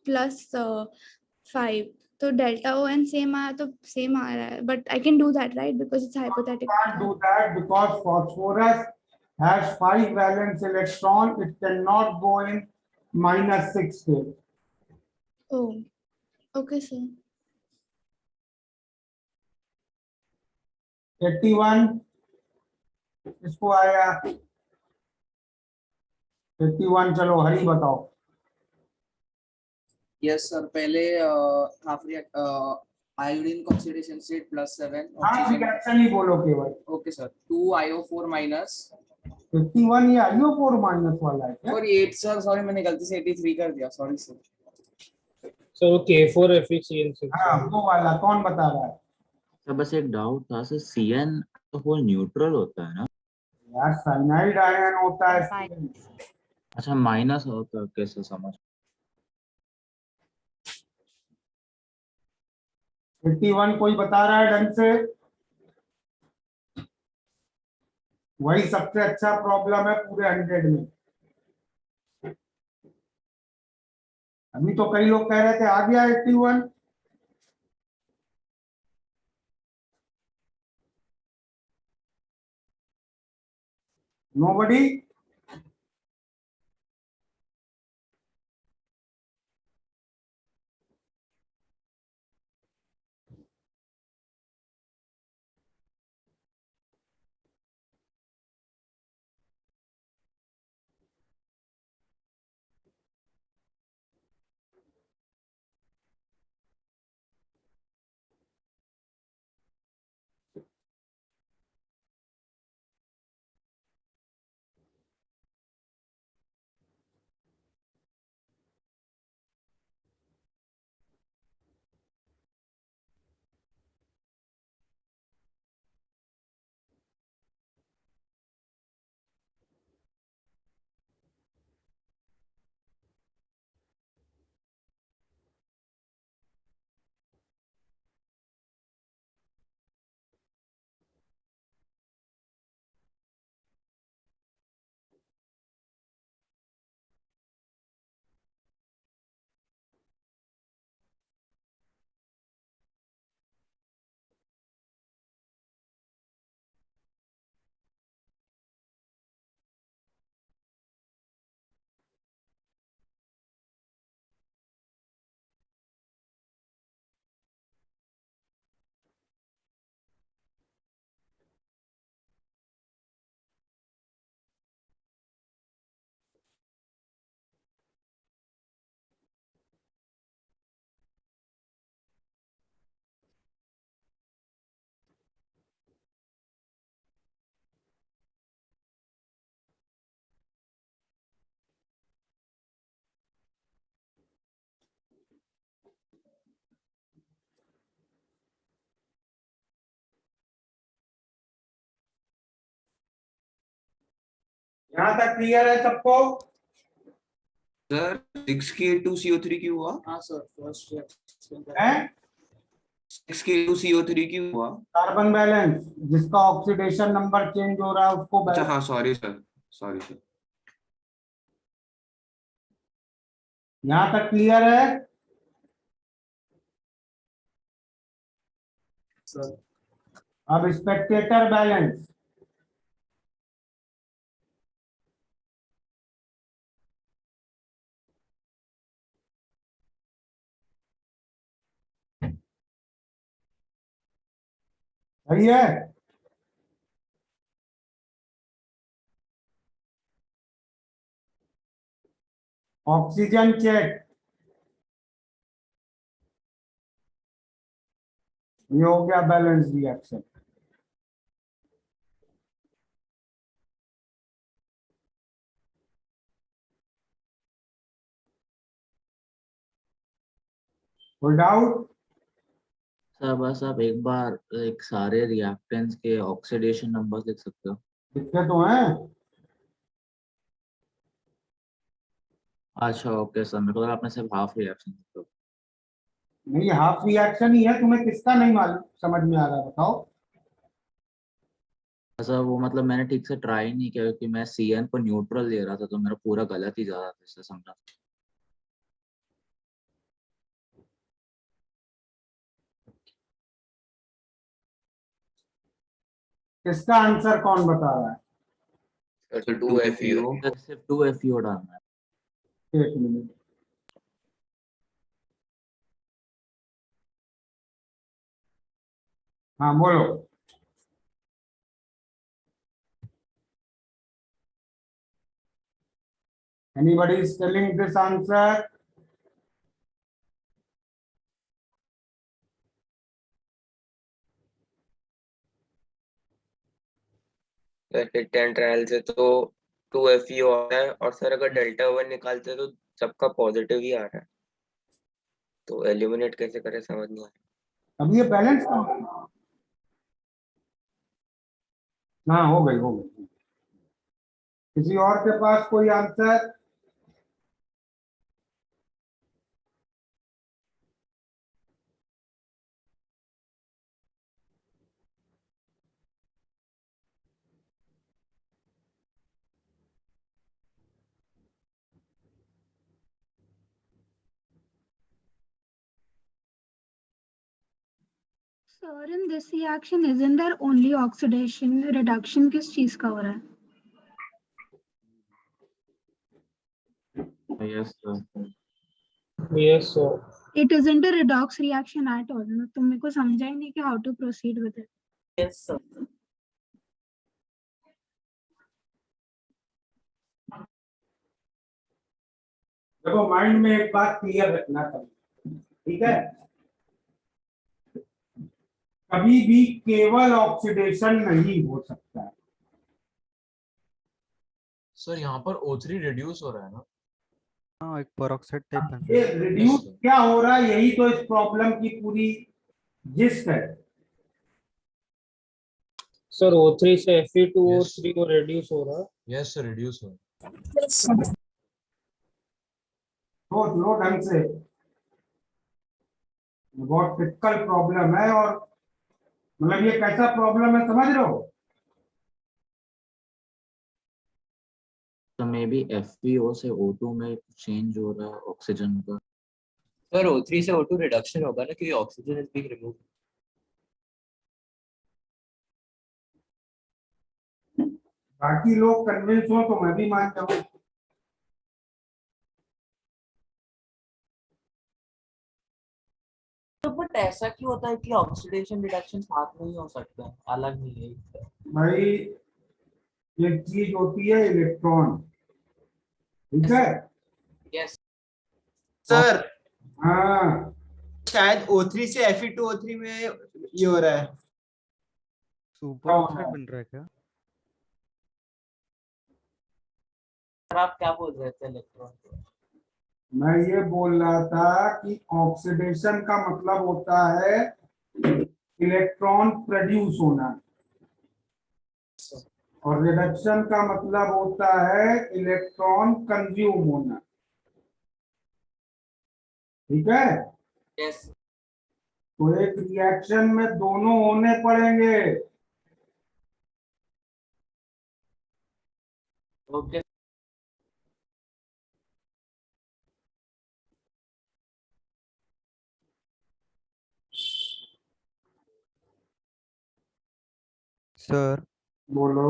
+5. So delta ON same आया तो same आ रहा है, but I can do that, right? Because it's hypothetical. Can't do that because phosphorus has 5 valence electron. It cannot go in -6 state. Oh, okay, sir. 81 इसको आया 81। चलो हरी बताओ। यस सर, पहले हाफ आयोडीन का ऑक्सीडेशन स्टेट +7 हाँ, रिएक्शन ही बोलो केवल। ओके सर, 2IO4 माइनस 51 ये IO4 माइनस वाला है क्या? और 8 सर, सॉरी मैंने गलती से 83 कर दिया, सॉरी सर। Sir K4FeCN6। हाँ वो वाला कौन बता रहा है? सर बस एक डाउट था सर, CN तो वो न्यूट्रल होता है ना? यार साइनाइड आयन होता है। अच्छा माइनस होता है, कैसे समझ? 51 कोई बता रहा है ढंग से? वही सबसे अच्छा प्रॉब्लम है पूरे 100 में। अभी तो कई लोग कह रहे थे आ गया 81। नोबडी? यहाँ तक क्लियर है सबको? सर 6K2CO3 क्यों हुआ? हाँ सर फर्स्ट है 6K2CO3 क्यों हुआ? कार्बन बैलेंस, जिसका ऑक्सीडेशन नंबर चेंज हो रहा है उसको अच्छा balance- हाँ सॉरी सर यहाँ तक क्लियर है? सर अब स्पेक्टेटर बैलेंस, सही है? ऑक्सीजन चेक, ये हो गया बैलेंस रिएक्शन। कोई डाउट? सर बस आप एक बार एक सारे रिएक्टेंट्स के ऑक्सीडेशन नंबर्स लिख सकते हो? दिक्कत तो है? अच्छा ओके सर, मेरे को लगा आपने सिर्फ हाफ रिएक्शन लिखा। नहीं, हाफ रिएक्शन ही है। तुम्हें किसका नहीं मालूम समझ में आ रहा है बताओ? सर वो मतलब मैंने ठीक से ट्राई नहीं किया क्योंकि मैं CN को न्यूट्रल दे रहा था, तो मेरा पूरा गलत ही जा रहा था, इससे समझा। इसका आंसर कौन बता रहा है? Sir 2FeO। सिर्फ 2FeO डालना है। एक मिनट, हाँ बोलो। Anybody is telling this answer? Hit and trial से तो 2FeO आ रहा है, और सर अगर डेल्टा वन निकालते तो सबका पॉजिटिव ही आ रहा है, तो एलिमिनेट कैसे करें समझ नहीं आ रहा। अब ये बैलेंस हाँ हो गई हो गई। किसी और के पास कोई answer? Sir, in this reaction, isn't there only oxidation? Reduction किस चीज का हो रहा है? Yes sir. Yes, so It isn't a redox reaction at all. ना तुम मेरे को समझा ही नहीं कि how to proceed with it. Yes, sir. देखो माइंड में एक बात क्लियर रखना कभी, ठीक है? कभी भी केवल ऑक्सीडेशन नहीं हो सकता है। सर यहाँ पर O3 रिड्यूस हो रहा है ना? हाँ, एक पेरोक्साइड टाइप बन ये रहा है। रिड्यूस क्या हो रहा है, यही तो इस प्रॉब्लम की पूरी जिस्ट है। सर O3 से Fe2O3 को रिड्यूस हो रहा है। यस सर रिड्यूस हो रहा है। सोच लो ढंग से, बहुत टिपिकल प्रॉब्लम है। और मतलब ये कैसा प्रॉब्लम है समझ रहे हो? तो मे बी FeO से O2 में चेंज हो रहा है ऑक्सीजन का। सर O3 से O2 रिडक्शन होगा ना, क्योंकि ऑक्सीजन इज बीइंग रिमूव। बाकी लोग कन्विंस हो तो मैं भी मान जाऊं। तो बट ऐसा क्यों होता है कि ऑक्सीडेशन रिडक्शन साथ में ही हो सकते हैं, अलग नहीं है? भाई एक चीज होती है इलेक्ट्रॉन, ठीक है? यस सर हाँ शायद O3 से Fe2O3 में ये हो रहा है। सुपर ऑक्साइड बन रहा है क्या? सर आप क्या बोल रहे थे इलेक्ट्रॉन को? मैं ये बोल रहा था कि ऑक्सीडेशन का मतलब होता है इलेक्ट्रॉन प्रोड्यूस होना, और रिडक्शन का मतलब होता है इलेक्ट्रॉन कंज्यूम होना, ठीक है। यस तो एक रिएक्शन में दोनों होने पड़ेंगे। ओके सर बोलो।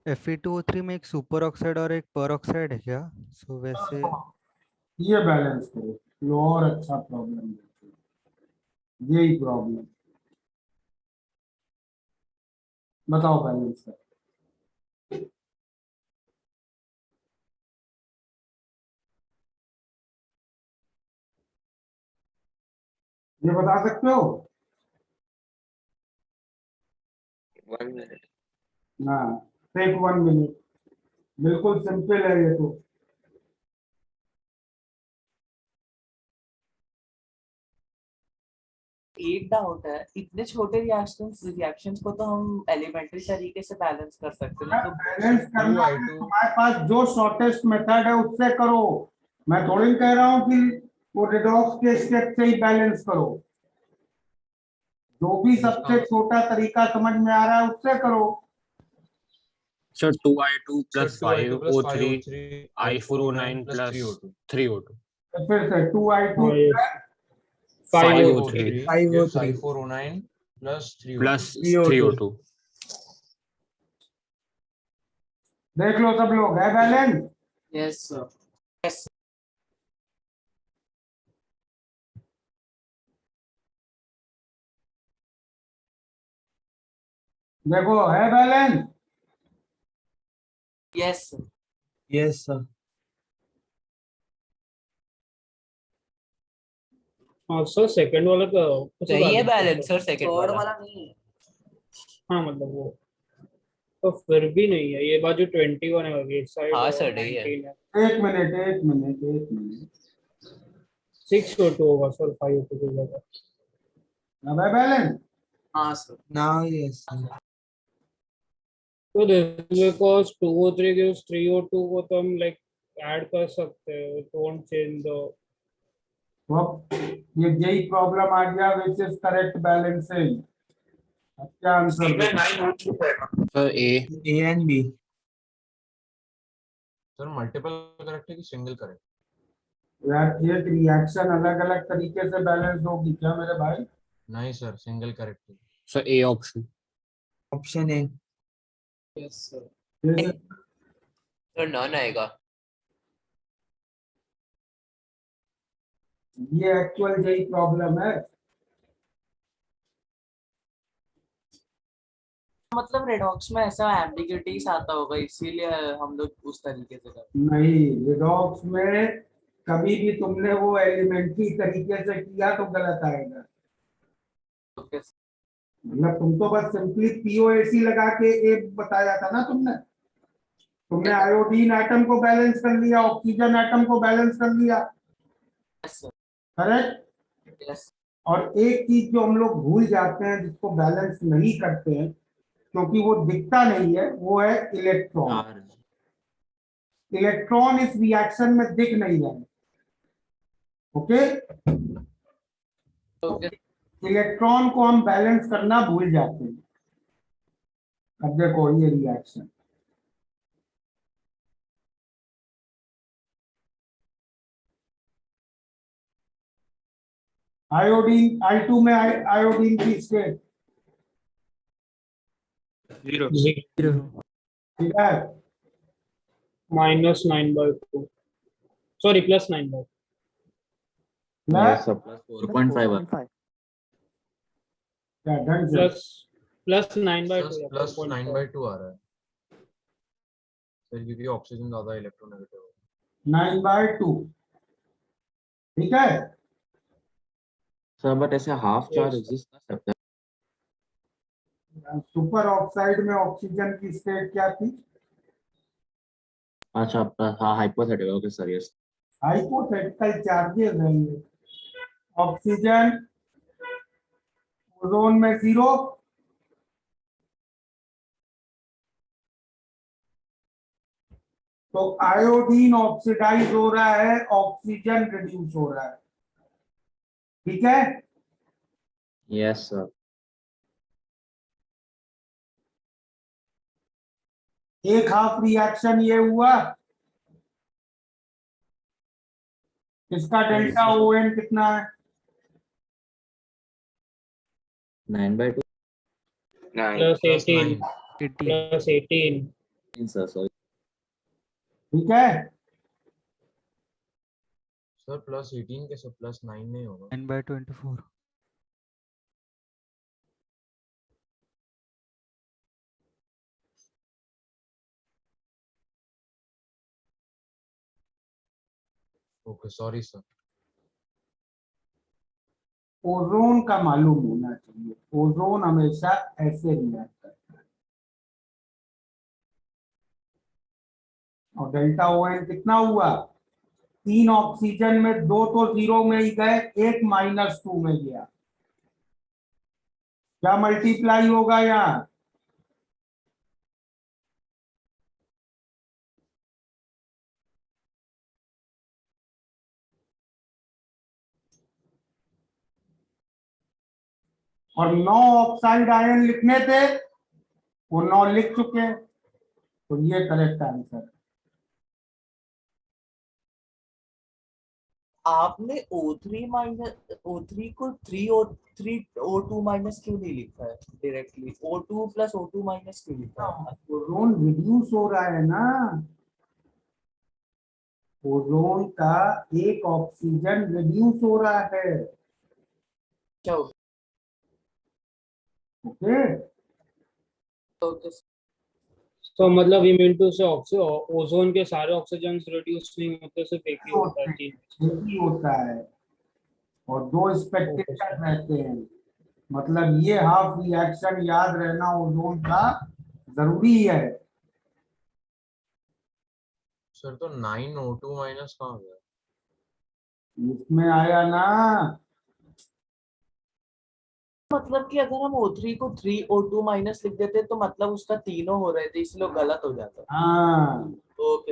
Fe2O3 में एक सुपर ऑक्साइड और एक पर ऑक्साइड है क्या? सो वैसे ये बैलेंस करो, ये और अच्छा प्रॉब्लम है, यही प्रॉब्लम। बताओ बैलेंस कर। ये बता सकते हो? 1 मिनट। हाँ, टेक 1 मिनट, बिल्कुल सिंपल है ये तो। एक डाउट है, इतने छोटे रिएक्शंस को तो हम एलिमेंट्री तरीके से बैलेंस कर सकते हैं, तो बैलेंस करना है, तुम्हारे पास जो शॉर्टेस्ट मेथड है उससे करो। मैं थोड़ी कह रहा हूँ कि वो रिडॉक्स के स्टेप से ही बैलेंस करो। जो भी सबसे छोटा तरीका समझ में आ रहा है उससे करो। Sir 2i2 plus 5o3 i4o9 plus 3o2 फिर से 2i2 5o3 gives i4o9 plus 3o2 plus 3o2 देख लो सब लोग, है बैलेंस? यस सर यस देखो, है बैलेंस? Yes yes sir. हाँ सर, सेकंड वाला का कैसे सही है balance बैलेंस करते सर, सेकंड थर्ड वाला। वाला नहीं है। हैं? हाँ मतलब वो तो फिर भी नहीं है, ये बाजू 21 है, ये साइड हाँ सर, नहीं है। 19 है। एक मिनट एक मिनट एक मिनट। 6o2 होगा सर, 5o2 की जगह। अब है बैलेंस? हाँ सर नाउ यस सर। तो this because 2o3 gives 3o2 को तो हम लाइक ऐड कर सकते हैं, it won't change the तो अब ये यही प्रॉब्लम आ गया, विच इज करेक्ट बैलेंसिंग। अब क्या आंसर दो? Sir A and B. Sir multiple correct है कि सिंगल करेक्ट? यार एक रिएक्शन अलग अलग तरीके से बैलेंस होगी क्या मेरे भाई? नहीं सर, सिंगल करेक्ट है। Sir A option option A. Yes sir जैसे सर नॉन आएगा। ये एक्चुअल यही प्रॉब्लम है। मतलब रेडॉक्स में ऐसा एम्बिग्यूटीज आता होगा, इसीलिए हम लोग उस तरीके से करते नहीं, रिडॉक्स में कभी भी तुमने वो एलिमेंट्री तरीके से किया तो गलत आएगा। हैं। ओके मतलब तुम तो बस सिंपली पीओएसी लगा के ए बताया था ना तुमने। तुमने आयोडीन एटम को बैलेंस कर लिया, ऑक्सीजन एटम को बैलेंस कर लिया, सर। करेक्ट। यस और एक चीज जो हम लोग भूल जाते हैं, जिसको बैलेंस नहीं करते हैं क्योंकि वो दिखता नहीं है, वो है इलेक्ट्रॉन। इलेक्ट्रॉन इस रिएक्शन में दिख नहीं रहे। ओके, ओके इलेक्ट्रॉन को हम बैलेंस करना भूल जाते हैं। अब देखो ये रिएक्शन, आयोडीन I2 में आयोडीन की स्टेट 0 ठीक है। -9/2, सॉरी +9/2। Yes, sir, plus 4.5 क्या ढंग से? +9/2 प्लस 9/2 आ रहा है सर, क्योंकि ऑक्सीजन ज्यादा इलेक्ट्रोनेगेटिव है। 9/2, ठीक है। सर, बट ऐसे हाफ चार्ज एग्जिस्ट कर सकता है। सुपर ऑक्साइड में ऑक्सीजन की स्टेट क्या थी? अच्छा, हाँ, hypothetical. Okay sir, yes. Hypothetical charges हैं ये। ऑक्सीजन ओजोन में 0, तो आयोडीन ऑक्सीडाइज हो रहा है, ऑक्सीजन रिड्यूस हो रहा है, ठीक है। Yes sir. एक हाफ रिएक्शन ये हुआ, इसका डेल्टा ON कितना है? 9/2 प्लस 18 18 प्लस 18 सर सॉरी। ठीक है, सर प्लस 18 के सब प्लस 9 नहीं होगा। 9/24 ओके सॉरी सर। ओजोन का मालूम होना चाहिए, ओजोन हमेशा ऐसे रिएक्ट करता है। और डेल्टा ON कितना हुआ? 3 ऑक्सीजन में 2 तो 0 में ही गए, 1 -2 में गया, क्या मल्टीप्लाई होगा यहाँ? और 9 ऑक्साइड आयन लिखने थे, वो 9 लिख चुके हैं, तो ये करेक्ट आंसर है। आपने O3 माइनस O3 को 3O2 माइनस क्यों नहीं लिखा है directly? O2 plus O2 minus क्यों लिखा है? ओजोन रिड्यूस हो रहा है ना, ओजोन का एक ऑक्सीजन रिड्यूस हो रहा है, क्या ओके। तो मतलब ये मीन टू से ओजोन के सारे ऑक्सीजन रिड्यूस नहीं होते, सिर्फ एक ही होता है। एक ही होता है और 2 स्पेक्टेटर रहते हैं, मतलब ये हाफ रिएक्शन याद रहना ओजोन का जरूरी है। सर तो 9O2 माइनस कहाँ गया? इसमें आया ना, मतलब कि अगर हम O3 को 3O2 माइनस लिख देते तो मतलब उसका तीनों हो रहे थे, इसलिए गलत हो जाता। हाँ ओके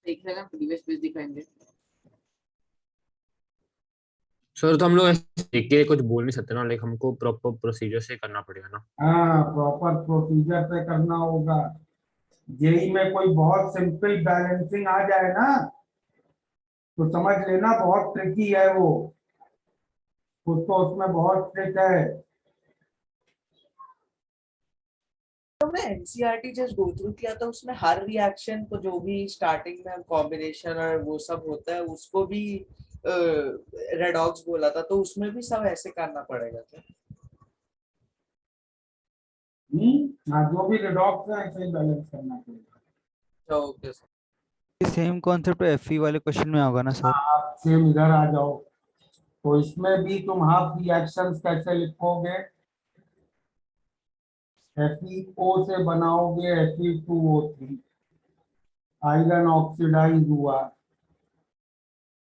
एक सेकंड, प्रीवियस पेज दिखाएंगे। सर तो हम लोग ऐसे देख के कुछ बोल नहीं सकते ना, लाइक हमको प्रॉपर प्रोसीजर से करना पड़ेगा ना। हाँ, प्रॉपर प्रोसीजर पे करना होगा। जेई में कोई बहुत सिंपल बैलेंसिंग आ जाए ना, तो समझ लेना बहुत ट्रिकी है वो, कुछ तो उसमें बहुत ट्रिक है। तो मैं एनसीईआरटी जस्ट गो थ्रू किया था, उसमें हर रिएक्शन को जो भी स्टार्टिंग में कॉम्बिनेशन और वो सब होता है उसको भी रेडॉक्स बोला था, तो उसमें भी सब ऐसे करना पड़ेगा क्या? हाँ, जो भी रिडॉक्स है ऐसे ही बैलेंस करना पड़ेगा। ओके सेम कॉन्सेप्ट Fe वाले क्वेश्चन में होगा ना सर? आप सेम इधर आ जाओ, तो इसमें भी तुम हाफ रिएक्शंस कैसे लिखोगे? FeO से बनाओगे Fe2O3, आयरन ऑक्सीडाइज हुआ,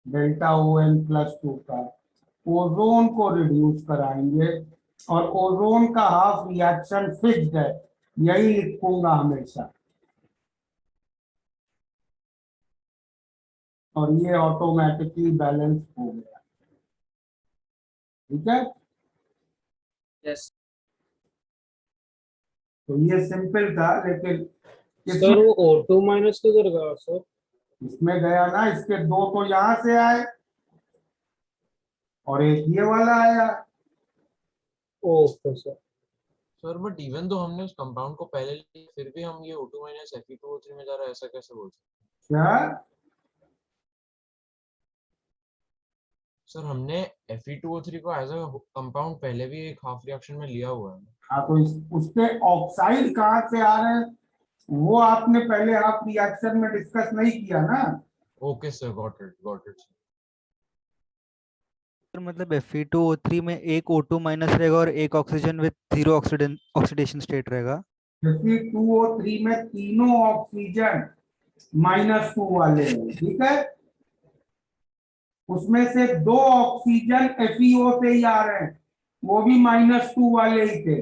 डेल्टा ON+2 का, ओजोन को रिड्यूस कराएंगे और ओजोन का हाफ रिएक्शन फिक्स्ड है, यही लिखूंगा हमेशा, और ये ऑटोमेटिकली बैलेंस हो गया, ठीक है। यस तो ये सिंपल था, लेकिन सर वो O2 माइनस किधर गया सर? इसमें गया ना, इसके 2 तो यहाँ से आए और एक ये वाला आया। Okay sir. Sir but even तो हमने उस कंपाउंड को पहले लिया, फिर भी हम ये O2 माइनस Fe2O3 में जा रहा है, ऐसा कैसे बोल सकते? क्या सर हमने Fe2O3 को एज अ कंपाउंड पहले भी एक हाफ रिएक्शन में लिया हुआ है। हाँ, तो उसके ऑक्साइड कहाँ से आ रहे हैं वो आपने पहले हाफ रिएक्शन में डिस्कस नहीं किया ना। Okay sir, got it sir मतलब Fe2O3 में एक O2 माइनस रहेगा और एक ऑक्सीजन विद 0 ऑक्सीडेशन स्टेट रहेगा। Fe2O3 में तीनों ऑक्सीजन -2 वाले हैं, ठीक है। उसमें से 2 ऑक्सीजन FeO से ही आ रहे हैं, वो भी -2 वाले ही थे।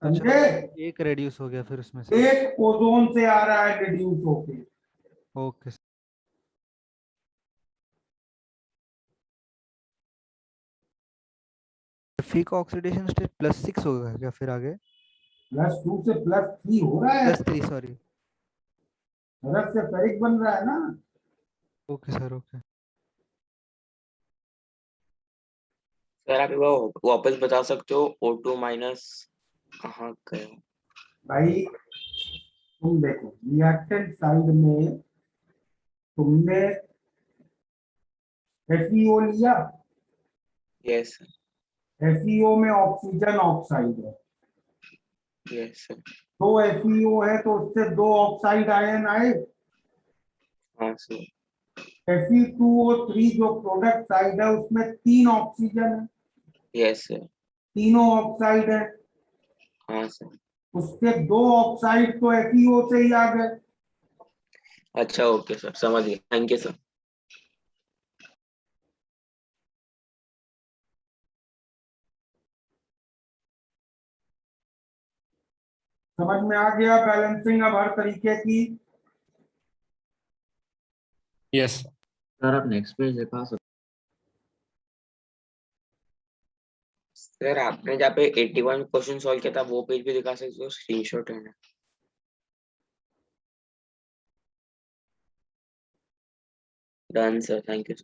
समझे? एक रेड्यूस हो गया फिर उसमें से। एक ओजोन से आ रहा है रिड्यूस होके। Okay sir. फी का ऑक्सीडेशन स्टेट +6 होगा क्या फिर आगे? +2 से +3 हो रहा है, +3 सॉरी। रस से फेरिक बन रहा है ना। Okay sir okay. सर आप एक बार वापस बता सकते हो O2 माइनस कहाँ गए? भाई तुम देखो रिएक्टेंट साइड में तुमने FeO लिया, यस FeO में ऑक्सीजन ऑक्साइड है, यस सर। 2 FeO है तो उससे 2 ऑक्साइड आयन आए। हाँ सर। Fe2O3 जो प्रोडक्ट साइड है उसमें 3 ऑक्सीजन है, यस सर। तीनों ऑक्साइड है, हाँ सर। उसके 2 ऑक्साइड तो FeO से ही आ गए। अच्छा ओके सर, समझ गया, थैंक यू सर। समझ में आ गया बैलेंसिंग अब हर तरीके की। यस सर आप नेक्स्ट पेज दिखा सकते? सर आपने जहाँ पे 81 क्वेश्चन सॉल्व किया था वो पेज भी दिखा सकते हो, स्क्रीनशॉट है ना? Done sir, thank you.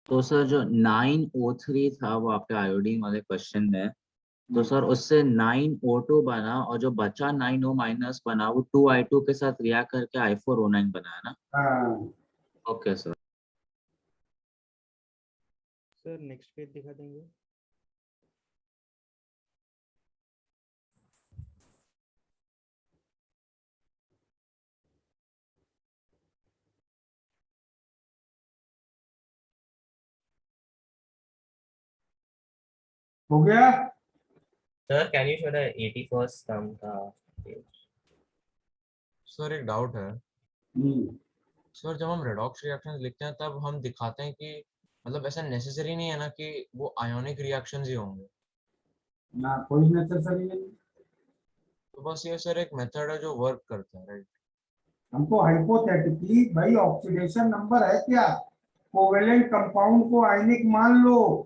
तो सर जो 9O3 था वो आपके आयोडीन वाले क्वेश्चन में, तो सर उससे 9O2 बना और जो बचा 9O माइनस बना वो 2I2 के साथ रिएक्ट करके I4O9 बना है ना? हाँ okay sir. Sir next page दिखा देंगे। हो गया। Sir, can you show the 81st term का page? सर एक डाउट है हम्म, सर, जब हम रेडॉक्स रिएक्शंस लिखते हैं तब हम दिखाते हैं कि मतलब ऐसा नेसेसरी नहीं है ना कि वो आयोनिक रिएक्शंस ही होंगे। ना कोई नेसेसरी नहीं। तो बस ये सर एक मेथड है जो वर्क करता है, राइट? हमको हाइपोथेटिकली भाई ऑक्सीडेशन नंबर है क्या, कोवेलेंट कंपाउंड को आयनिक मान लो।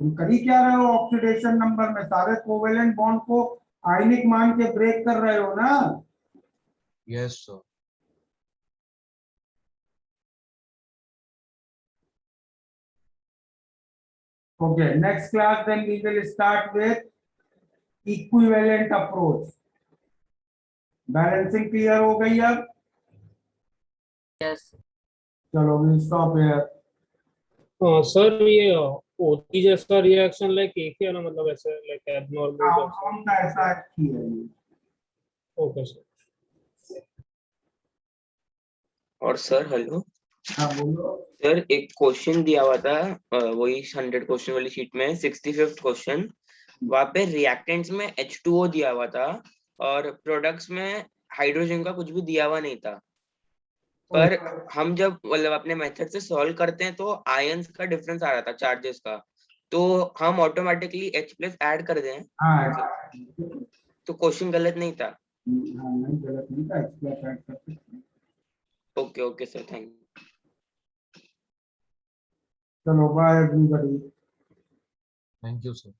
तुम कर ही क्या रहे हो ऑक्सीडेशन नंबर में, सारे कोवेलेंट बॉन्ड को आयनिक मान के ब्रेक कर रहे हो ना। Yes sir. Okay, next class then we will start with equivalent approach. Balancing clear हो गई अब? Yes. चलो we'll stop here. सर ये ओटी जैसा रिएक्शन लाइक एक ही है ना, मतलब ऐसे लाइक एबनॉर्मल कौन सा ऐसा अच्छी है ये? Okay sir. और सर हेलो हाँ बोलो। सर, एक क्वेश्चन दिया हुआ था वही 100 क्वेश्चन वाली शीट में 65th क्वेश्चन, वहाँ पे रिएक्टेंट्स में H2O दिया हुआ था और प्रोडक्ट्स में हाइड्रोजन का कुछ भी दिया हुआ नहीं था, पर हम जब मतलब अपने मेथड से सॉल्व करते हैं तो आयंस का डिफरेंस आ रहा था चार्जेस का, तो हम ऑटोमेटिकली H+ ऐड कर दें हाँ तो क्वेश्चन गलत नहीं था? हाँ नहीं गलत नहीं था, एक्स्ट्रा ऐड कर सकते हैं। Okay okay sir, thank you. चलो bye everybody. Thank you sir.